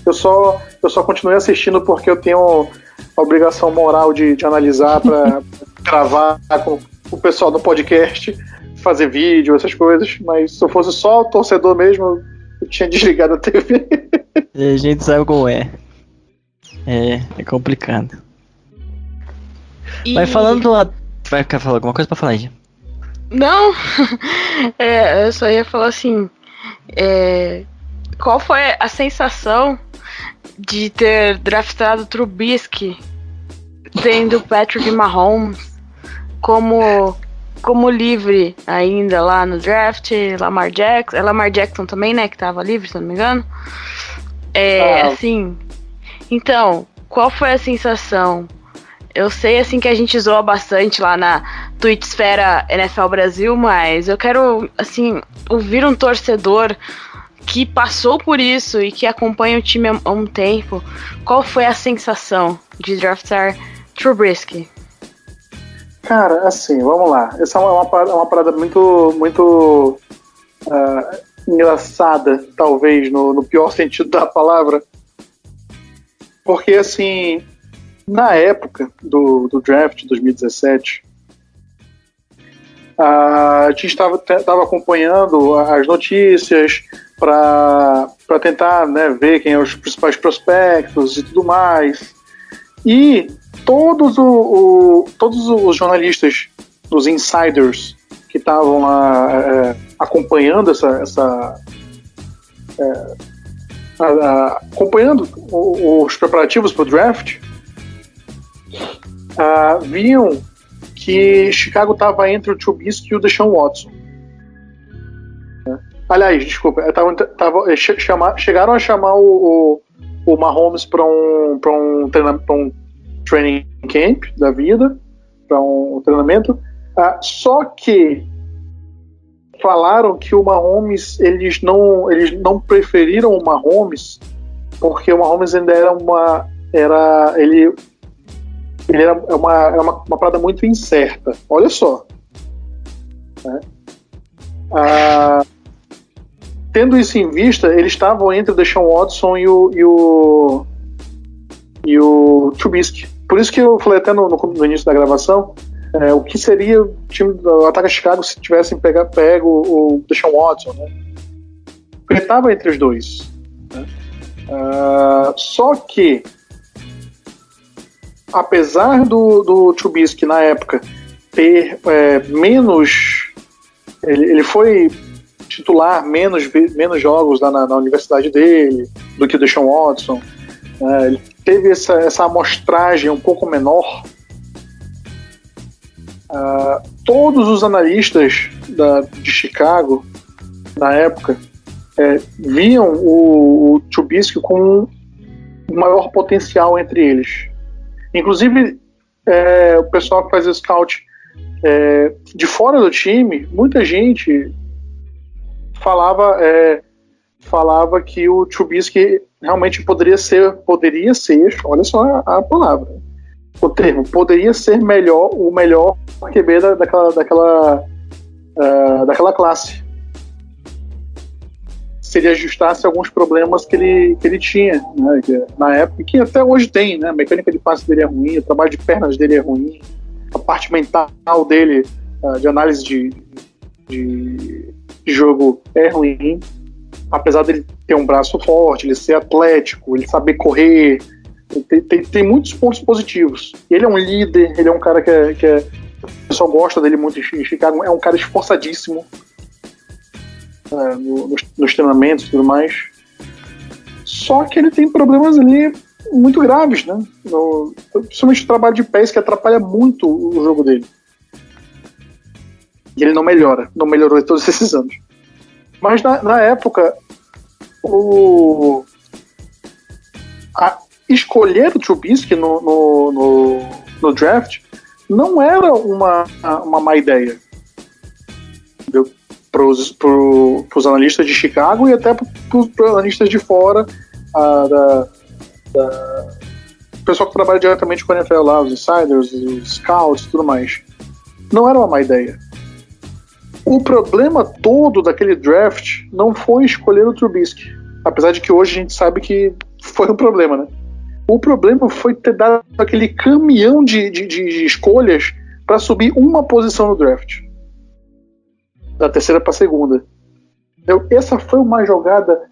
Eu só continuei assistindo porque eu tenho a obrigação moral de analisar para gravar com o pessoal do podcast, fazer vídeo, essas coisas. Mas se eu fosse só o torcedor mesmo, eu tinha desligado a TV. A gente sabe como é. É complicado. Mas falando do... Vai falar alguma coisa pra falar aí? Não, eu só ia falar assim... qual foi a sensação de ter draftado Trubisky tendo Patrick Mahomes como livre ainda lá no draft, Lamar Jackson também, né, que tava livre, se não me engano. Assim, então, qual foi a sensação? Eu sei, assim, que a gente zoa bastante lá na Twitchsfera NFL Brasil, mas eu quero, assim, ouvir um torcedor que passou por isso e que acompanha o time há um tempo. Qual foi a sensação de draftar Trubisky? Cara, assim, vamos lá. Essa é uma parada muito, muito engraçada, talvez, no pior sentido da palavra. Porque, assim... Na época do draft de 2017, a gente estava acompanhando as notícias para tentar, né, ver quem são os principais prospectos e tudo mais. E todos os jornalistas, os insiders que estavam lá acompanhando acompanhando os preparativos para o draft, viam que Chicago estava entre o Trubisky e o Deshaun Watson. Aliás, desculpa, chegaram a chamar o Mahomes para um training camp da vida, para um treinamento, só que falaram que o Mahomes, eles não preferiram o Mahomes porque o Mahomes ainda era uma parada muito incerta. Olha só. Né? Tendo isso em vista, eles estavam entre o Deshaun Watson e o Trubisky. Por isso que eu falei até no início da gravação, o que seria o time do ataque de Chicago se tivessem pego o Deshaun Watson, né? Porque estava entre os dois, né? Só que, apesar do Trubisky na época ter menos, ele foi titular menos jogos lá na universidade dele do que o Deshaun Watson, ele teve essa amostragem um pouco menor. Todos os analistas de Chicago na época viam o Trubisky com o maior potencial entre eles. Inclusive, o pessoal que faz o scout de fora do time, muita gente falava que o Trubisky realmente poderia ser, olha só a palavra, o termo, poderia ser o melhor QB daquela classe. Se ele ajustasse alguns problemas que ele tinha, né, na época, que até hoje tem, né? A mecânica de passe dele é ruim, o trabalho de pernas dele é ruim, a parte mental dele, de análise de jogo é ruim, apesar dele ter um braço forte, ele ser atlético, ele saber correr, tem muitos pontos positivos. Ele é um líder, ele é um cara que o pessoal gosta dele muito em Chicago, é um cara esforçadíssimo nos treinamentos e tudo mais. Só que ele tem problemas ali muito graves, né? Principalmente o trabalho de pés, que atrapalha muito o jogo dele. E ele não melhorou em todos esses anos. Mas na época, escolher o Trubisky no draft não era uma má ideia para os analistas de Chicago e até para os analistas de fora, o pessoal que trabalha diretamente com a NFL lá, os insiders, os scouts e tudo mais. Não era uma má ideia. O problema todo daquele draft não foi escolher o Trubisky, apesar de que hoje a gente sabe que foi um problema, né? O problema foi ter dado aquele caminhão de escolhas para subir uma posição no draft, da terceira para a segunda. Essa foi uma jogada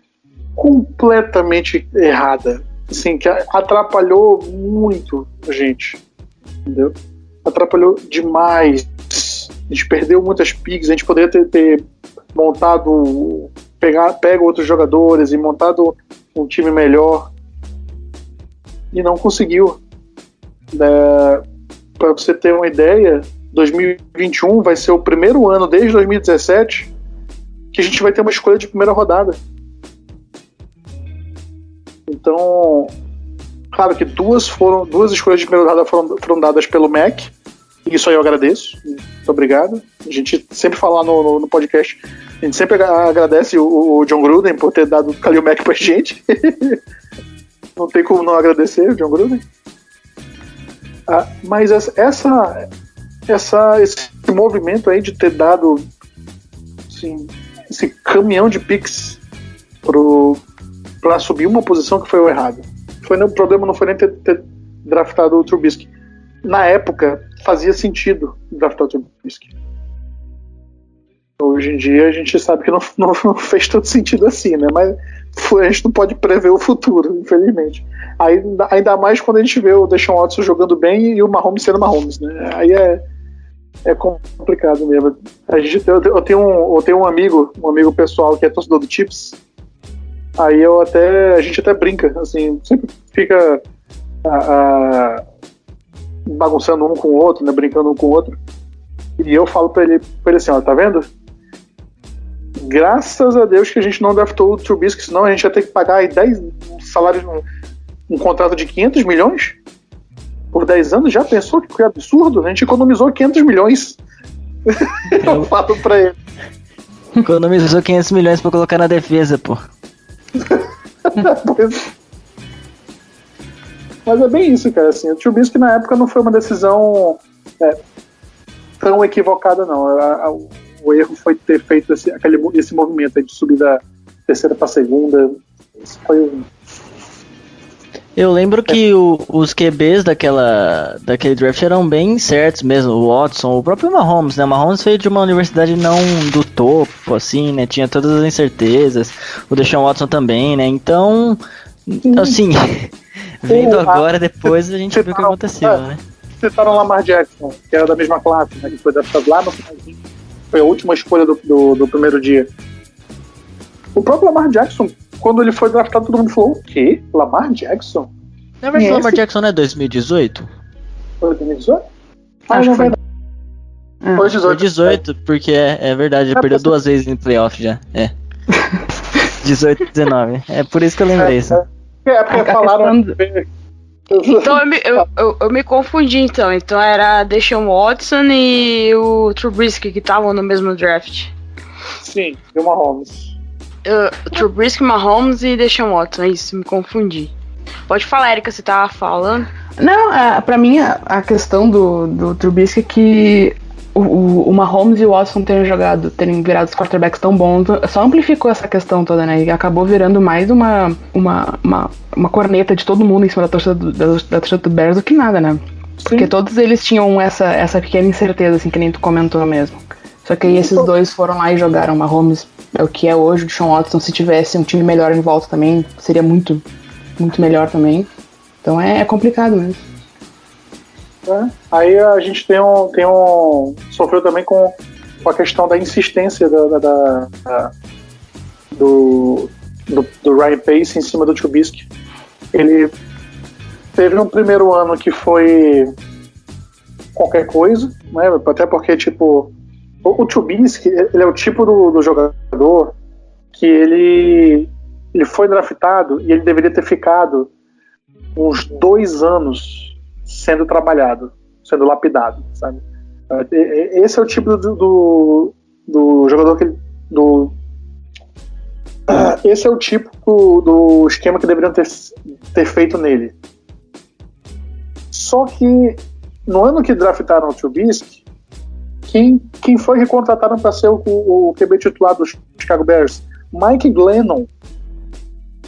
completamente errada, assim, que atrapalhou muito a gente, entendeu? Atrapalhou demais. A gente perdeu muitas picks, a gente poderia ter montado, pego outros jogadores e montado um time melhor, e não conseguiu. Para você ter uma ideia, 2021 vai ser o primeiro ano desde 2017 que a gente vai ter uma escolha de primeira rodada. Então, claro que duas escolhas de primeira rodada foram dadas pelo Mac, e isso aí eu agradeço, muito obrigado. A gente sempre fala no podcast, a gente sempre agradece o John Gruden por ter dado o Khalil Mack pra gente. Não tem como não agradecer o John Gruden. Mas esse movimento aí de ter dado, assim, esse caminhão de picks para subir uma posição que foi o errado. O problema não foi nem ter draftado o Trubisky. Na época, fazia sentido draftar o Trubisky. Hoje em dia, a gente sabe que não fez todo sentido assim, né? Mas a gente não pode prever o futuro, infelizmente. Ainda mais quando a gente vê o Deshaun Watson jogando bem e o Mahomes sendo Mahomes, né? Aí é complicado mesmo. Eu tenho um amigo pessoal que é torcedor do Chiefs. Aí a gente até brinca, assim, sempre fica bagunçando um com o outro, né? Brincando um com o outro. E eu falo pra ele assim, ó, tá vendo? Graças a Deus que a gente não draftou o Trubisky, senão a gente ia ter que pagar aí 10 salários, um contrato de 500 milhões por 10 anos. Já pensou que absurdo? A gente economizou 500 milhões. Eu falo pra ele. Economizou 500 milhões pra colocar na defesa, pô. Mas é bem isso, cara. Assim, o Trubisky na época não foi uma decisão tão equivocada, não. O erro foi ter feito esse movimento aí de subir da terceira para segunda. Isso foi Eu lembro que os QBs daquele draft eram bem certos mesmo. O Watson, o próprio Mahomes, né? O Mahomes veio de uma universidade não do topo, assim, né? Tinha todas as incertezas. O Deshaun Watson também, né? Então, assim, vendo agora, depois a gente viu o que aconteceu, né? Citaram o Lamar Jackson, que era da mesma classe, né? Que foi draftado lá no finalzinho. Foi a última escolha do primeiro dia. O próprio Lamar Jackson, quando ele foi draftado, todo mundo falou: o quê? Lamar Jackson? Na verdade, o Lamar Jackson não é 2018? Foi 2018? Acho que foi. Foi 18. Foi 18, porque é verdade, ele perdeu 2 vezes em playoff já. 18 e 19. É por isso que eu lembrei isso. Porque falaram. Então eu me confundi, então. Então era Deshaun Watson e o Trubisky que estavam no mesmo draft. Sim, e o Mahomes. Trubisky, Mahomes e Deshaun Watson, isso, me confundi. Pode falar, Erika, você tava falando? Não, pra mim a questão do Trubisky é que o Mahomes e o Watson terem virado os quarterbacks tão bons, só amplificou essa questão toda, né? E acabou virando mais uma corneta de todo mundo em cima da torcida do Bears do que nada, né? Porque todos eles tinham essa pequena incerteza, assim, que nem tu comentou mesmo. Só que aí esses dois foram lá e jogaram. Mahomes é o que é hoje, o Deshaun Watson, se tivesse um time melhor em volta também, seria muito, muito melhor também. Então é complicado mesmo. Aí a gente sofreu também com a questão da insistência do Ryan Pace em cima do Trubisky. Ele teve um primeiro ano que foi qualquer coisa, né? Até porque, tipo, o Trubisky, ele é o tipo do jogador que ele foi draftado e ele deveria ter ficado uns 2 anos sendo trabalhado, sendo lapidado, sabe? Esse é o tipo do jogador que esse é o tipo do esquema que deveriam ter feito nele. Só que no ano que draftaram o Trubisky, quem foi recontratado para ser o QB titular dos Chicago Bears? Mike Glennon.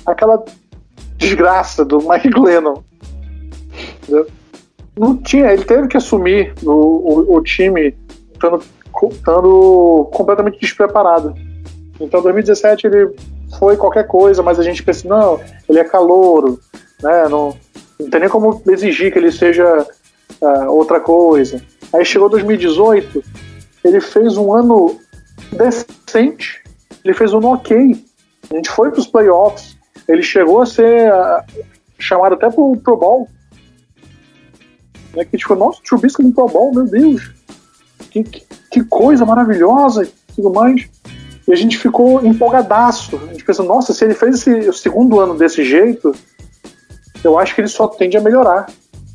Aquela desgraça do Mike Glennon. Entendeu? Não tinha, ele teve que assumir o time estando completamente despreparado. Então, em 2017 ele foi qualquer coisa, mas a gente pensa, não, ele é calouro, né? Não tem nem como exigir que ele seja outra coisa. Aí chegou 2018, ele fez um ano decente, ele fez um ano ok. A gente foi para os playoffs, ele chegou a ser chamado até pro Pro Bowl. Que a gente falou, nossa, o Trubisky no Pro Bowl, meu Deus, que coisa maravilhosa e tudo mais. E a gente ficou empolgadaço. A gente pensou, nossa, se ele fez o segundo ano desse jeito, eu acho que ele só tende a melhorar.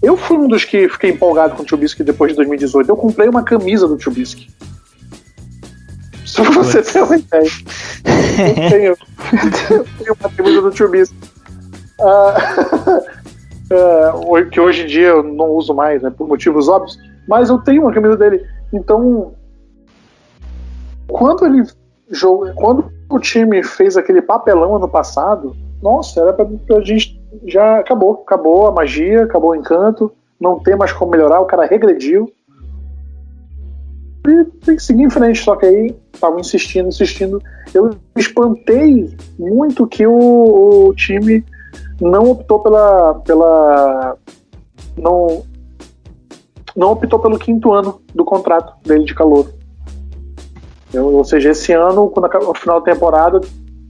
Eu fui um dos que fiquei empolgado com o Trubisky depois de 2018. Eu comprei uma camisa do Trubisky. Só pra você ter uma ideia. Eu tenho uma camisa do Trubisky. Que hoje em dia eu não uso mais, né, por motivos óbvios, mas eu tenho uma camisa dele. Então, quando o time fez aquele papelão ano passado, nossa, era pra gente, já acabou a magia, acabou o encanto, não tem mais como melhorar, o cara regrediu e tem que seguir em frente. Só que aí estavam insistindo. Eu espantei muito que o time não optou não optou pelo 5º ano do contrato dele de calouro. Ou seja, esse ano, no final da temporada,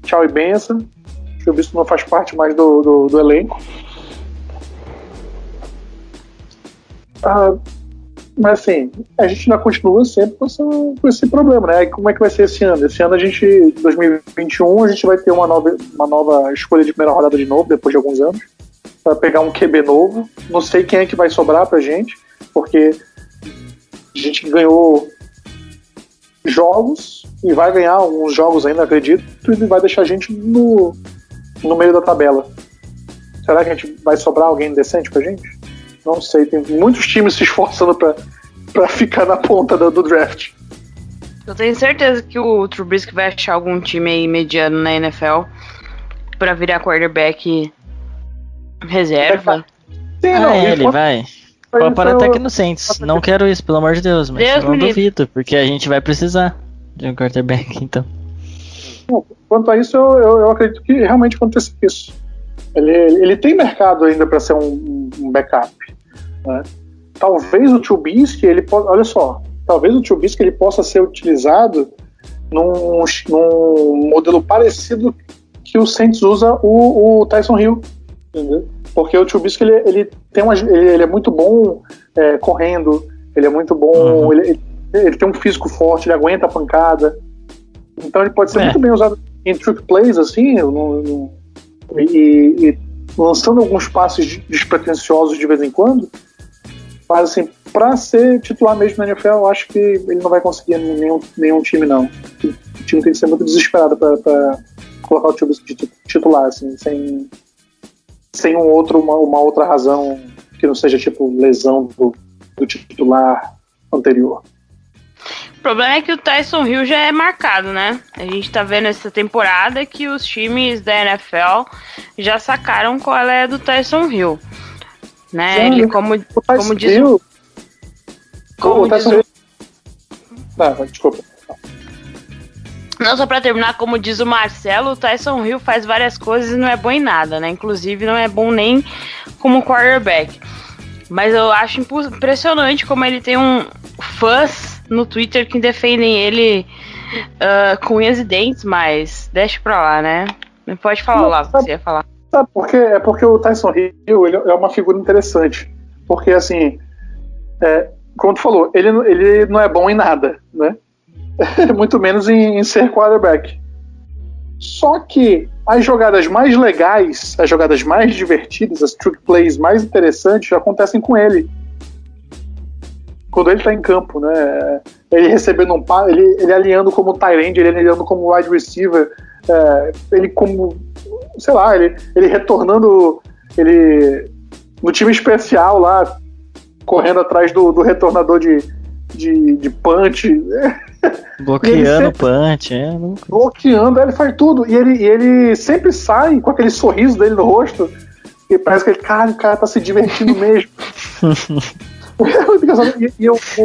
tchau e benção. O Trubisky não faz parte mais do elenco. Mas assim, a gente ainda continua sempre com esse problema, né? E como é que vai ser esse ano? Esse ano 2021, a gente vai ter uma nova escolha de primeira rodada de novo, depois de alguns anos, para pegar um QB novo. Não sei quem é que vai sobrar pra gente, porque a gente ganhou jogos e vai ganhar alguns jogos ainda, acredito, e vai deixar a gente no meio da tabela. Será que a gente vai sobrar alguém decente pra gente? Não sei, tem muitos times se esforçando pra ficar na ponta do draft. Eu tenho certeza que o Trubisky vai achar algum time aí mediano na NFL pra virar quarterback Reserva? Sim, Ele vai. Pode parar até aqui no Saints. Não quero isso, pelo amor de Deus, mas Deus eu não me livre. duvido, porque a gente vai precisar de um quarterback, então. Quanto a isso, eu acredito que realmente aconteça isso. Ele tem mercado ainda para ser um backup, né? Talvez o Trubisky, olha só, talvez o Trubisky ele possa ser utilizado num modelo parecido que o Saints usa o Tyson Hill, entendeu? Porque o Trubisky ele é muito bom correndo, ele é muito bom, ele tem um físico forte, ele aguenta a pancada, então ele pode ser muito bem usado em trick plays, assim, e lançando alguns passes despretensiosos de vez em quando. Mas assim, pra ser titular mesmo na NFL, eu acho que ele não vai conseguir nenhum time, não. O time tem que ser muito desesperado pra colocar o Trubisky de titular, assim, sem uma outra razão que não seja tipo lesão do titular anterior. O problema é que o Tyson Hill já é marcado, né? A gente tá vendo essa temporada que os times da NFL já sacaram qual é do Tyson Hill. Né? Ele, como diz o desculpa. Não, só pra terminar, como diz o Marcelo, o Tyson Hill faz várias coisas e não é bom em nada, né? Inclusive não é bom nem como quarterback. Mas eu acho impressionante como ele tem fãs no Twitter que defendem ele com unhas e dentes, mas deixa pra lá, né? Não pode falar lá o que você ia falar. Sabe por quê? É porque o Tyson Hill ele é uma figura interessante. Porque, assim, como tu falou, ele não é bom em nada, né? Muito menos em ser quarterback. Só que as jogadas mais legais, as jogadas mais divertidas, as trick plays mais interessantes acontecem com ele. Quando ele tá em campo, né? Ele recebendo um passe, ele alinhando como tight end, ele alinhando como wide receiver, ele como... sei lá, ele retornando no time especial lá, correndo atrás do retornador de punch, bloqueando o punch, bloqueando, ele faz tudo, e ele sempre sai com aquele sorriso dele no rosto, e parece que o cara tá se divertindo mesmo.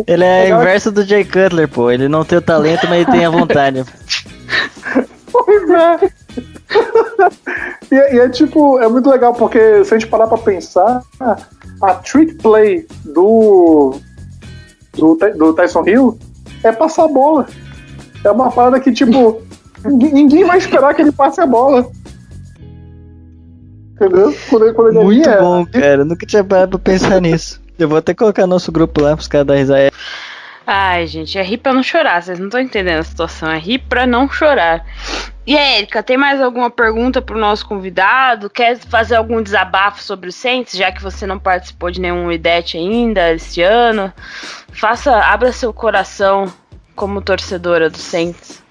Ele é o inverso do Jay Cutler, pô, ele não tem o talento, mas ele tem a vontade. Pois é. E tipo, é muito legal, porque se a gente parar pra pensar, a trick play do Tyson Hill é passar a bola. É uma parada que, tipo, ninguém vai esperar que ele passe a bola. Entendeu? Quando ele muito bom, cara. Eu nunca tinha parado pra pensar nisso. Eu vou até colocar nosso grupo lá pros caras da risada. Ai, gente, é rir pra não chorar. Vocês não estão entendendo a situação. É rir pra não chorar. E aí, Erika, tem mais alguma pergunta pro nosso convidado? Quer fazer algum desabafo sobre o Saints, já que você não participou de nenhum IDET ainda este ano? Abra seu coração como torcedora do Saints.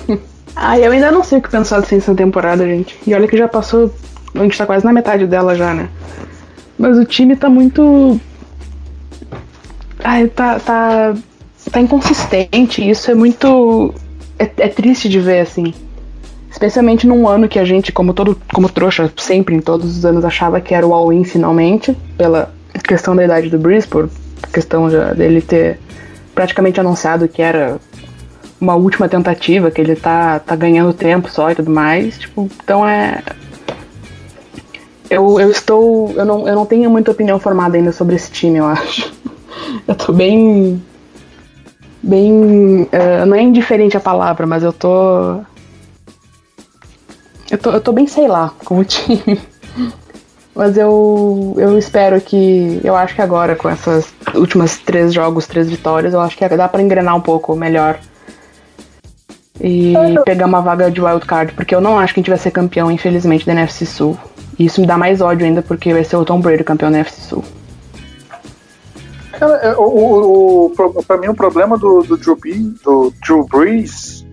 Eu ainda não sei o que pensar do Saints na temporada, gente. E olha que já passou, a gente tá quase na metade dela já, né? Mas o time tá muito... tá inconsistente. Isso é muito... É triste de ver, assim. Especialmente num ano que a gente, como trouxa, sempre em todos os anos, achava que era o all-in finalmente, pela questão da idade do Brees, por questão dele ter praticamente anunciado que era uma última tentativa, que ele tá ganhando tempo só e tudo mais. Tipo, então eu não tenho muita opinião formada ainda sobre esse time, eu acho. Eu tô bem não é indiferente a palavra, mas eu tô bem, sei lá, com o time. Mas eu espero que, eu acho que agora, com essas últimas 3 jogos, 3 vitórias, eu acho que dá pra engrenar um pouco melhor e pegar uma vaga de wildcard, porque eu não acho que a gente vai ser campeão, infelizmente, da NFC Sul. E isso me dá mais ódio ainda, porque vai ser o Tom Brady campeão da NFC Sul. Cara, pra mim o problema do Drew Brees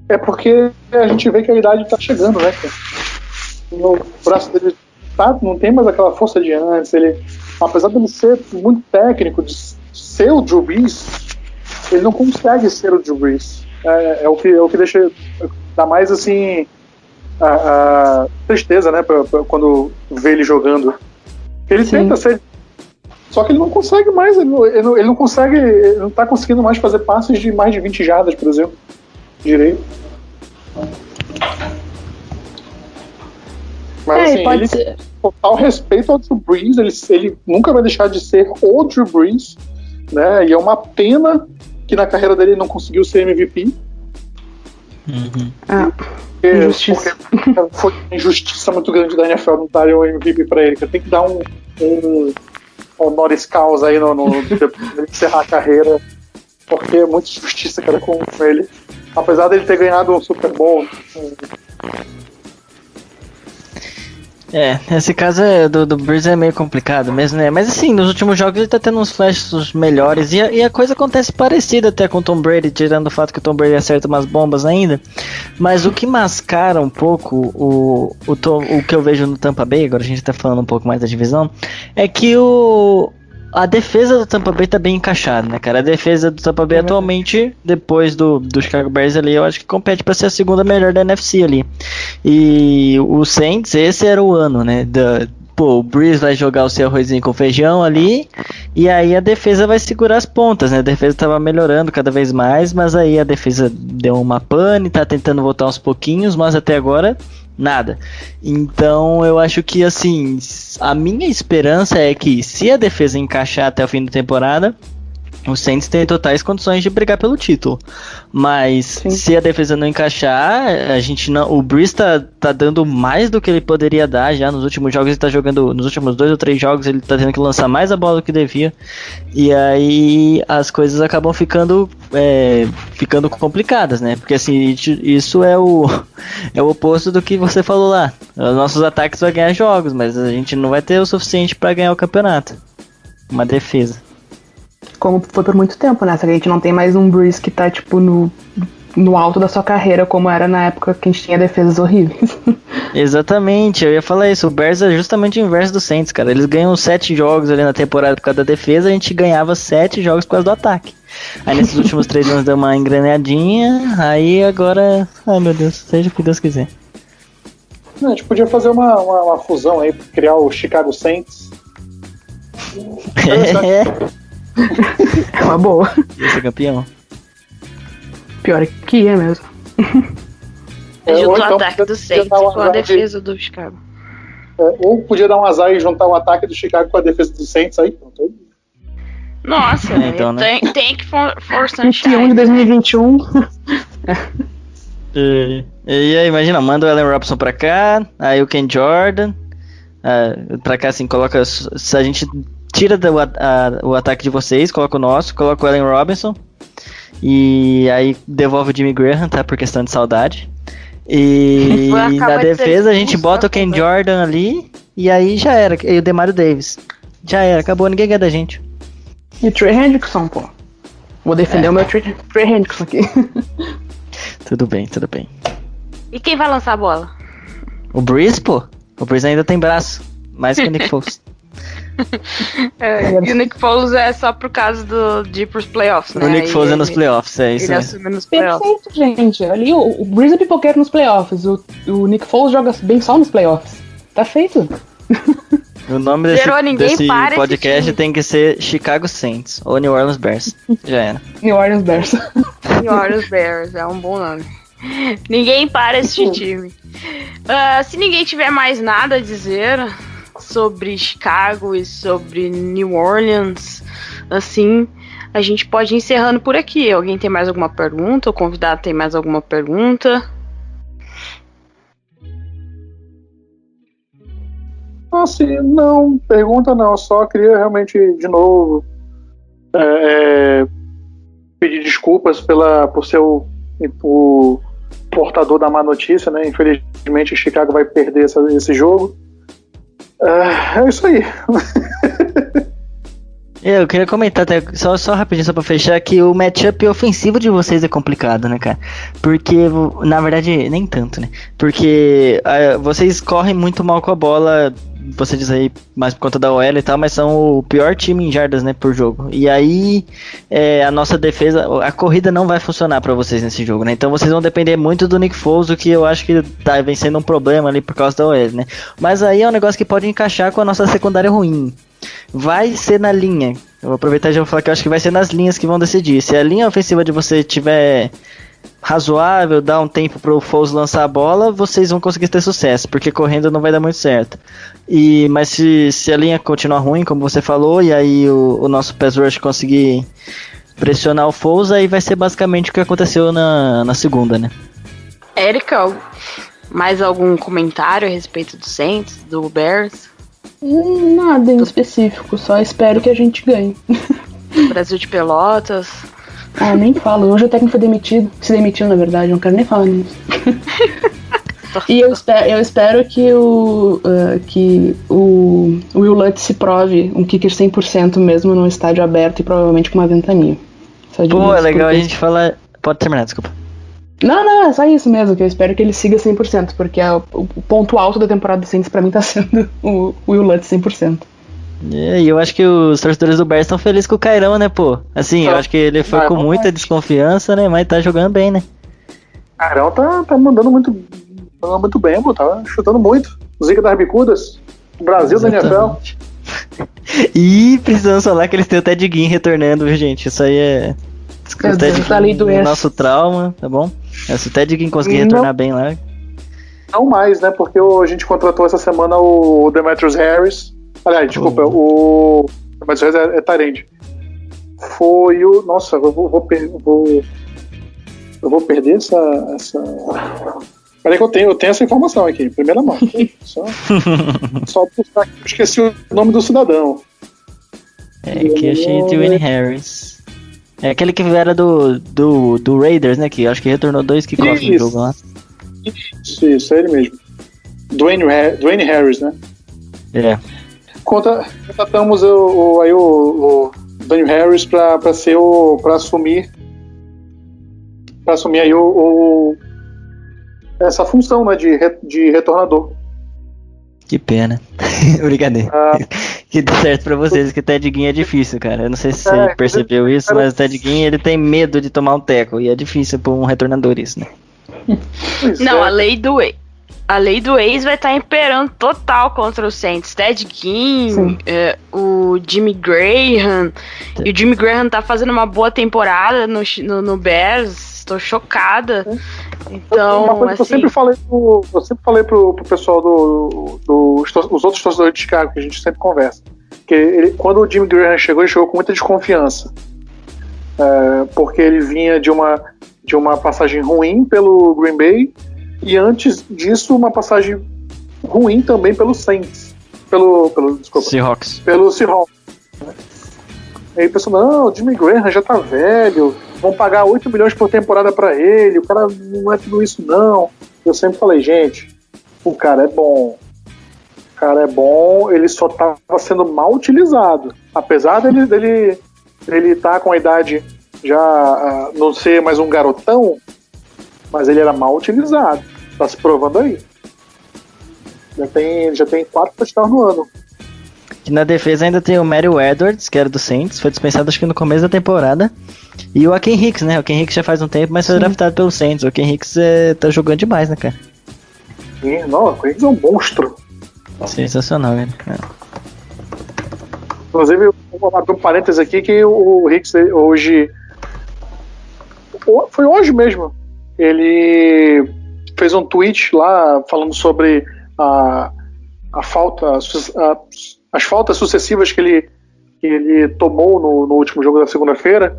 é porque a gente vê que a idade tá chegando, né, cara? O braço dele não tem mais aquela força de antes. Ele, apesar de ele ser muito técnico, de ser o Drew Brees, ele não consegue ser o Drew Brees. É o que deixa, dá mais assim, a tristeza, né, quando vê ele jogando. Ele tenta ser, só que ele não consegue mais, ele não consegue, ele não tá conseguindo mais fazer passes de mais de 20 jardas, por exemplo, direito. Mas assim, pode ele ser. total respeito ao Drew Brees, ele nunca vai deixar de ser o Drew Brees, né, e é uma pena que na carreira dele ele não conseguiu ser MVP. Injustiça. Porque foi uma injustiça muito grande da NFL não dar o MVP pra ele, que tem que dar um honoris causa aí depois de encerrar a carreira, porque é muita injustiça, cara, com ele. Apesar dele ter ganhado um Super Bowl. Esse caso do Brees é meio complicado mesmo, né? Mas assim, nos últimos jogos ele tá tendo uns flashes melhores. E a coisa acontece parecida até com o Tom Brady, tirando o fato que o Tom Brady acerta umas bombas ainda. Mas o que mascara um pouco o que eu vejo no Tampa Bay, agora a gente tá falando um pouco mais da divisão, é que a defesa do Tampa Bay tá bem encaixada, né, cara? A defesa do Tampa Bay atualmente, depois do Chicago Bears ali, eu acho que compete pra ser a segunda melhor da NFC ali. E o Saints, esse era o ano, né? O Brees vai jogar o seu arrozinho com feijão ali, e aí a defesa vai segurar as pontas, né? A defesa tava melhorando cada vez mais, mas aí a defesa deu uma pane, tá tentando voltar uns pouquinhos, mas até agora nada. Então eu acho que assim, a minha esperança é que se a defesa encaixar até o fim da temporada, o Saints tem totais condições de brigar pelo título. Mas se a defesa não encaixar, o Brees tá dando mais do que ele poderia dar já nos últimos jogos. Ele tá jogando, nos últimos 2 ou 3 jogos, ele tá tendo que lançar mais a bola do que devia. E aí as coisas acabam ficando complicadas, né? Porque assim, isso é o oposto do que você falou lá. Os nossos ataques vão ganhar jogos, mas a gente não vai ter o suficiente para ganhar o campeonato. Uma defesa. Como foi por muito tempo, né? Só que a gente não tem mais um Brees que tá, tipo, no alto da sua carreira, como era na época que a gente tinha defesas horríveis. Exatamente, eu ia falar isso. O Bears é justamente o inverso do Saints, cara. Eles ganham 7 jogos ali na temporada por causa da defesa, a gente ganhava 7 jogos por causa do ataque. Aí nesses últimos 3 anos deu uma engrenadinha, aí agora... Ai meu Deus, seja o que Deus quiser. A gente podia fazer uma fusão aí, criar o Chicago Saints. É uma boa. Ia ser campeão. Pior que é mesmo. Junto ou o então ataque do Saints com a defesa do Chicago. Ou podia dar um azar e juntar o ataque do Chicago com a defesa do Saints aí, pronto. Nossa, então, né? tem que forçar 21 de 2021. E aí, imagina, manda o Allen Robinson pra cá, aí o Ken Jordan, pra cá assim, coloca, se a gente tira o ataque de vocês, coloca o nosso, coloca o Allen Robinson, e aí devolve o Jimmy Graham, tá, por questão de saudade. E na defesa a gente bota o Ken Jordan ali, e aí já era, e o Demario Davis. Já era, acabou, ninguém ganha da gente. E o Trey Hendrickson, pô. Vou defender o meu Trey Hendrickson aqui. Tudo bem. E quem vai lançar a bola? O Brees, pô. O Brees ainda tem braço. Mais que o Nick Foles. E o Nick Foles é só por causa de ir pros playoffs, né? O Nick Foles é nos playoffs, é isso ele mesmo. assume nos playoffs. Perfeito, gente. Ali o Brees é pipoqueiro nos playoffs. O Nick Foles joga bem só nos playoffs. Tá feito. O nome desse podcast tem que ser Chicago Saints ou New Orleans Bears. Já era. New Orleans Bears. New Orleans Bears, é um bom nome. Ninguém para esse time. Se ninguém tiver mais nada a dizer sobre Chicago e sobre New Orleans, assim, a gente pode ir encerrando por aqui. Alguém tem mais alguma pergunta? O convidado tem mais alguma pergunta? Assim, não, pergunta não, só queria realmente, de novo, pedir desculpas por ser o portador da má notícia, né? Infelizmente o Chicago vai perder esse jogo. É isso aí. Eu queria comentar até, só rapidinho, só pra fechar, que o matchup ofensivo de vocês é complicado, né, cara? Porque, na verdade, nem tanto, né? Porque vocês correm muito mal com a bola você diz aí mais por conta da OL e tal, mas são o pior time em jardas, né, por jogo. E aí, a nossa defesa, a corrida não vai funcionar pra vocês nesse jogo, né? Então vocês vão depender muito do Nick Foles, o que eu acho que tá vencendo um problema ali por causa da OL, né? Mas aí é um negócio que pode encaixar com a nossa secundária ruim. Vai ser na linha. Eu vou aproveitar e já vou falar que eu acho que vai ser nas linhas que vão decidir. Se a linha ofensiva de você tiver razoável, dar um tempo pro Foles lançar a bola, vocês vão conseguir ter sucesso, porque correndo não vai dar muito certo. Mas se a linha continuar ruim, como você falou, e aí o nosso pass rush conseguir pressionar o Foles, aí vai ser basicamente o que aconteceu na segunda, né? Érica, mais algum comentário a respeito do Saints, do Bears? Nada em específico, só espero que a gente ganhe. Brasil de Pelotas. Ah, nem falo. Hoje o técnico foi demitido. Se demitiu, na verdade, não quero nem falar nisso. E eu espero que o Will Lutz se prove um kicker 100% mesmo num estádio aberto e provavelmente com uma ventania. Pô, é legal a gente falar... Pode terminar, desculpa. Não, é só isso mesmo, que eu espero que ele siga 100%, porque o ponto alto da temporada do Saints pra mim tá sendo o Will Lutz 100%. E eu acho que os torcedores do Bears estão felizes com o Cairão, né, pô? Assim, eu acho que ele foi com muita desconfiança, né, mas tá jogando bem, né? O Cairão tá mandando muito bem, pô, tá chutando muito. Zica das bicudas, o Brasil da NFL. E precisamos falar que eles têm o Ted Ginn retornando, viu, gente? Isso aí é... O Ted Ginn é nosso trauma, tá bom? Se o Ted Ginn conseguir retornar bem lá... Não mais, né, porque a gente contratou essa semana o Demetrius Harris. Aliás, desculpa, o Demetrius Harris é Tyrande. Foi o... Nossa, eu vou perder essa... Peraí que eu tenho essa informação aqui, em primeira mão. Só buscar aqui, eu esqueci o nome do cidadão. Que achei Dwayne Harris. É aquele que era do Raiders, né? Que acho que retornou 2 kickoffs no jogo lá. Isso, é ele mesmo. Dwayne Harris, né? Contratamos o Dwayne Harris pra assumir aí essa função, né, de retornador. Que pena. Brincadeira. Que dê certo pra vocês, que o Ted Ginn é difícil, cara. Eu não sei se você percebeu isso, mas o Ted Ginn, ele tem medo de tomar um teco, e é difícil pra um retornador isso, né? Não, a lei do ex vai estar imperando total contra o Saints. Ted Ginn, o Jimmy Graham. E o Jimmy Graham tá fazendo uma boa temporada no Bears. Estou chocada. Então, uma coisa que eu sempre falei pro pessoal os outros torcedores de Chicago, que a gente sempre conversa. Que quando o Jimmy Graham chegou, ele chegou com muita desconfiança. Porque ele vinha de uma passagem ruim pelo Green Bay. E antes disso, uma passagem ruim também pelo Saints. Seahawks. Pelo Seahawks. Aí o pessoal, não, o Jimmy Graham já tá velho, vão pagar 8 milhões por temporada pra ele, o cara não é tudo isso não. Eu sempre falei, gente, o cara é bom, ele só tava sendo mal utilizado. Apesar dele tá com a idade já não ser mais um garotão, mas ele era mal utilizado. Tá se provando aí. Já tem 4 touchdowns no ano. E na defesa ainda tem o Mario Edwards, que era do Saints, foi dispensado acho que no começo da temporada. E o Aken Hicks, né? O Aken Hicks já faz um tempo, mas foi draftado pelo Saints. O Aken Hicks tá jogando demais, né, cara? Sim, não, o Aken Hicks é um monstro. Sensacional, velho. Inclusive, vou abrir um parênteses aqui, que o Hicks hoje... Foi hoje mesmo. Ele fez um tweet lá falando sobre as faltas sucessivas que ele tomou no último jogo da segunda-feira,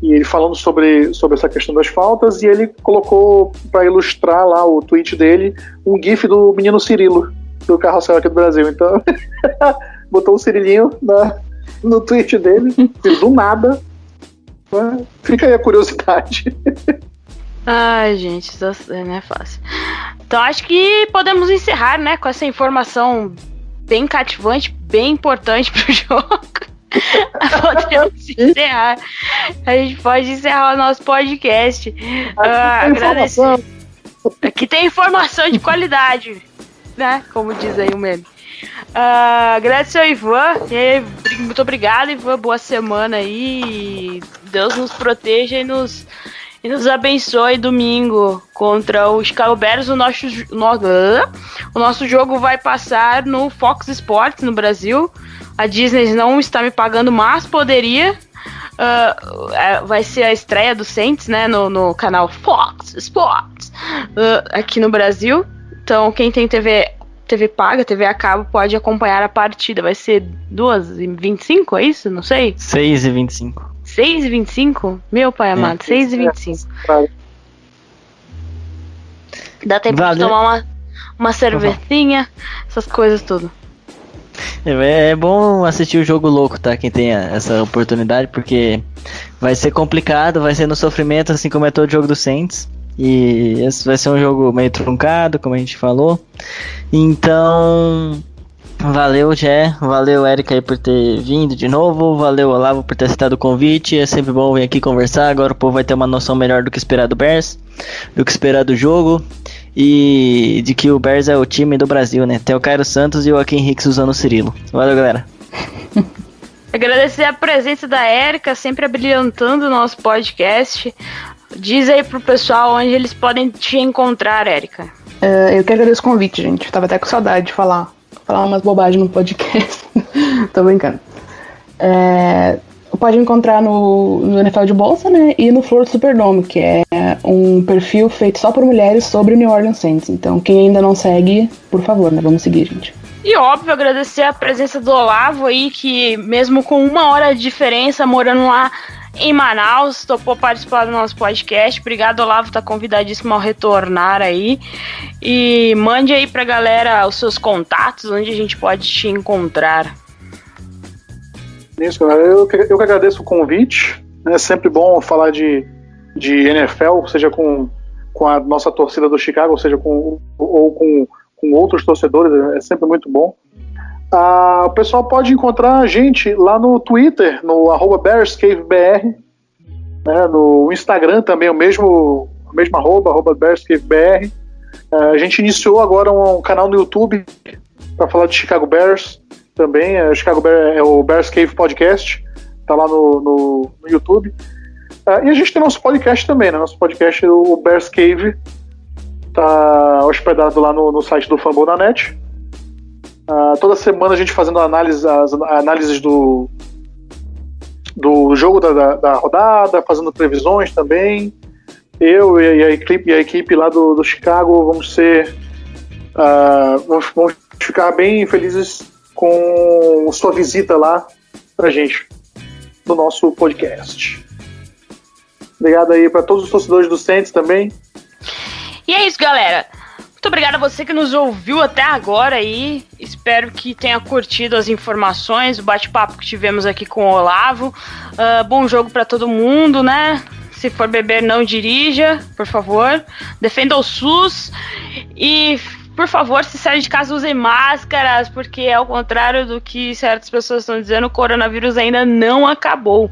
e ele falando sobre essa questão das faltas, e ele colocou para ilustrar lá o tweet dele um gif do menino Cirilo, do Carrossel aqui do Brasil. Então botou o Cirilinho no tweet dele, do nada. Fica aí a curiosidade. Ai, gente, isso não é fácil. Então acho que podemos encerrar, né, com essa informação bem cativante, bem importante pro jogo. Podemos encerrar. A gente pode encerrar o nosso podcast. Agradecer. Aqui tem informação de qualidade, né? Como diz aí o meme. Agradecer ao Ivan. E aí, muito obrigado, Ivan. Boa semana aí. Deus nos proteja e nos abençoe domingo contra o Chicago Bears. O nosso jogo vai passar no Fox Sports no Brasil. A Disney não está me pagando, mas poderia. Vai ser a estreia do Saints, né, no canal Fox Sports aqui no Brasil. Então quem tem TV paga, TV a cabo, pode acompanhar a partida. Vai ser 2h25, é isso? Não sei. 6h25. 6h25? Meu pai amado, 6h25. Dá tempo de tomar uma cervecinha, essas coisas tudo. É bom assistir o jogo louco, tá? Quem tem essa oportunidade, porque vai ser complicado, vai ser no sofrimento, assim como é todo jogo do Saints. E esse vai ser um jogo meio truncado, como a gente falou. Então, valeu, Jé. Valeu, Érica, aí por ter vindo de novo. Valeu, Olavo, por ter aceitado o convite. É sempre bom vir aqui conversar. Agora o povo vai ter uma noção melhor do que esperar do Bears, do que esperar do jogo. E de que o Bears é o time do Brasil, né? Tem o Cairo Santos e o Joaquim Hicks usando o Cirilo. Valeu, galera. Agradecer a presença da Érica, sempre abrilhantando o nosso podcast. Diz aí pro pessoal onde eles podem te encontrar, Érica. Eu que agradeço o convite, gente. Tava até com saudade de falar umas bobagens no podcast. Tô brincando. Pode encontrar no NFL de Bolsa, né? E no Flor do Superdome, que é um perfil feito só por mulheres sobre o New Orleans Saints. Então, quem ainda não segue, por favor, né? Vamos seguir, gente. E óbvio, agradecer a presença do Olavo aí, que mesmo com 1 hora de diferença, morando lá em Manaus, topou participar do nosso podcast. Obrigado, Olavo, tá convidadíssimo ao retornar aí. E mande aí pra galera os seus contatos, onde a gente pode te encontrar. Isso, galera. Eu que agradeço o convite. É sempre bom falar de NFL, seja com a nossa torcida do Chicago, seja com outros torcedores, é sempre muito bom. O pessoal pode encontrar a gente lá no Twitter, no @BearsCaveBR, né, no Instagram também, o mesmo @BearsCaveBR. A gente iniciou agora um canal no YouTube para falar de Chicago Bears também. O Chicago Bears é o Bears Cave Podcast, tá lá no YouTube. E a gente tem nosso podcast também, né? Nosso podcast, o Bears Cave, tá hospedado lá no site do Fambonanet. Toda semana a gente fazendo as análises do jogo da rodada, fazendo previsões também. Eu e a equipe lá do Chicago vamos ficar bem felizes com sua visita lá pra gente no nosso podcast. Obrigado aí para todos os torcedores do Saints também. E é isso, galera. Muito obrigado a você que nos ouviu até agora aí. Espero que tenha curtido as informações, o bate-papo que tivemos aqui com o Olavo. Bom jogo para todo mundo, né? Se for beber, não dirija, por favor. Defenda o SUS e, por favor, se sair de casa, usem máscaras, porque ao contrário do que certas pessoas estão dizendo, o coronavírus ainda não acabou.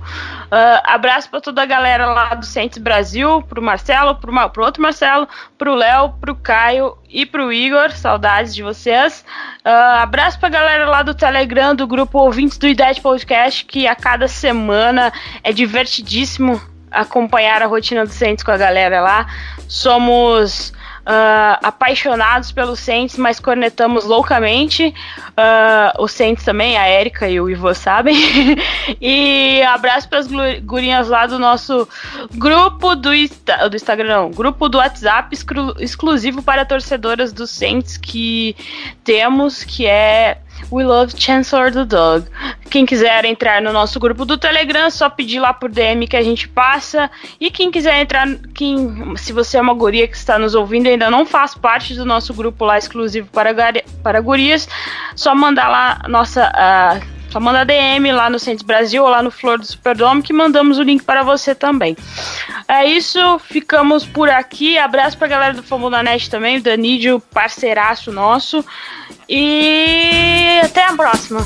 Abraço para toda a galera lá do Saints Brasil, pro Marcelo, pro outro Marcelo, pro Léo, pro Caio e pro Igor, saudades de vocês. Abraço pra galera lá do Telegram, do grupo Ouvintes do IDET Podcast, que a cada semana é divertidíssimo acompanhar a rotina do Saints com a galera lá. Somos apaixonados pelo Saints, mas cornetamos loucamente. O Saints também, a Érica e o Ivo sabem. E abraço para as gurinhas lá do nosso grupo do Instagram, não, grupo do WhatsApp exclusivo para torcedoras do Saints que temos, que é We Love Chancellor the Dog. Quem quiser entrar no nosso grupo do Telegram, só pedir lá por DM que a gente passa. E quem quiser entrar, se você é uma guria que está nos ouvindo e ainda não faz parte do nosso grupo lá exclusivo para gurias, só mandar lá só manda DM lá no Saints Brasil ou lá no Flor do Superdome, que mandamos o link para você também. É isso, ficamos por aqui. Abraço pra galera do Fambonanet também, o Danídio, parceiraço nosso. E até a próxima.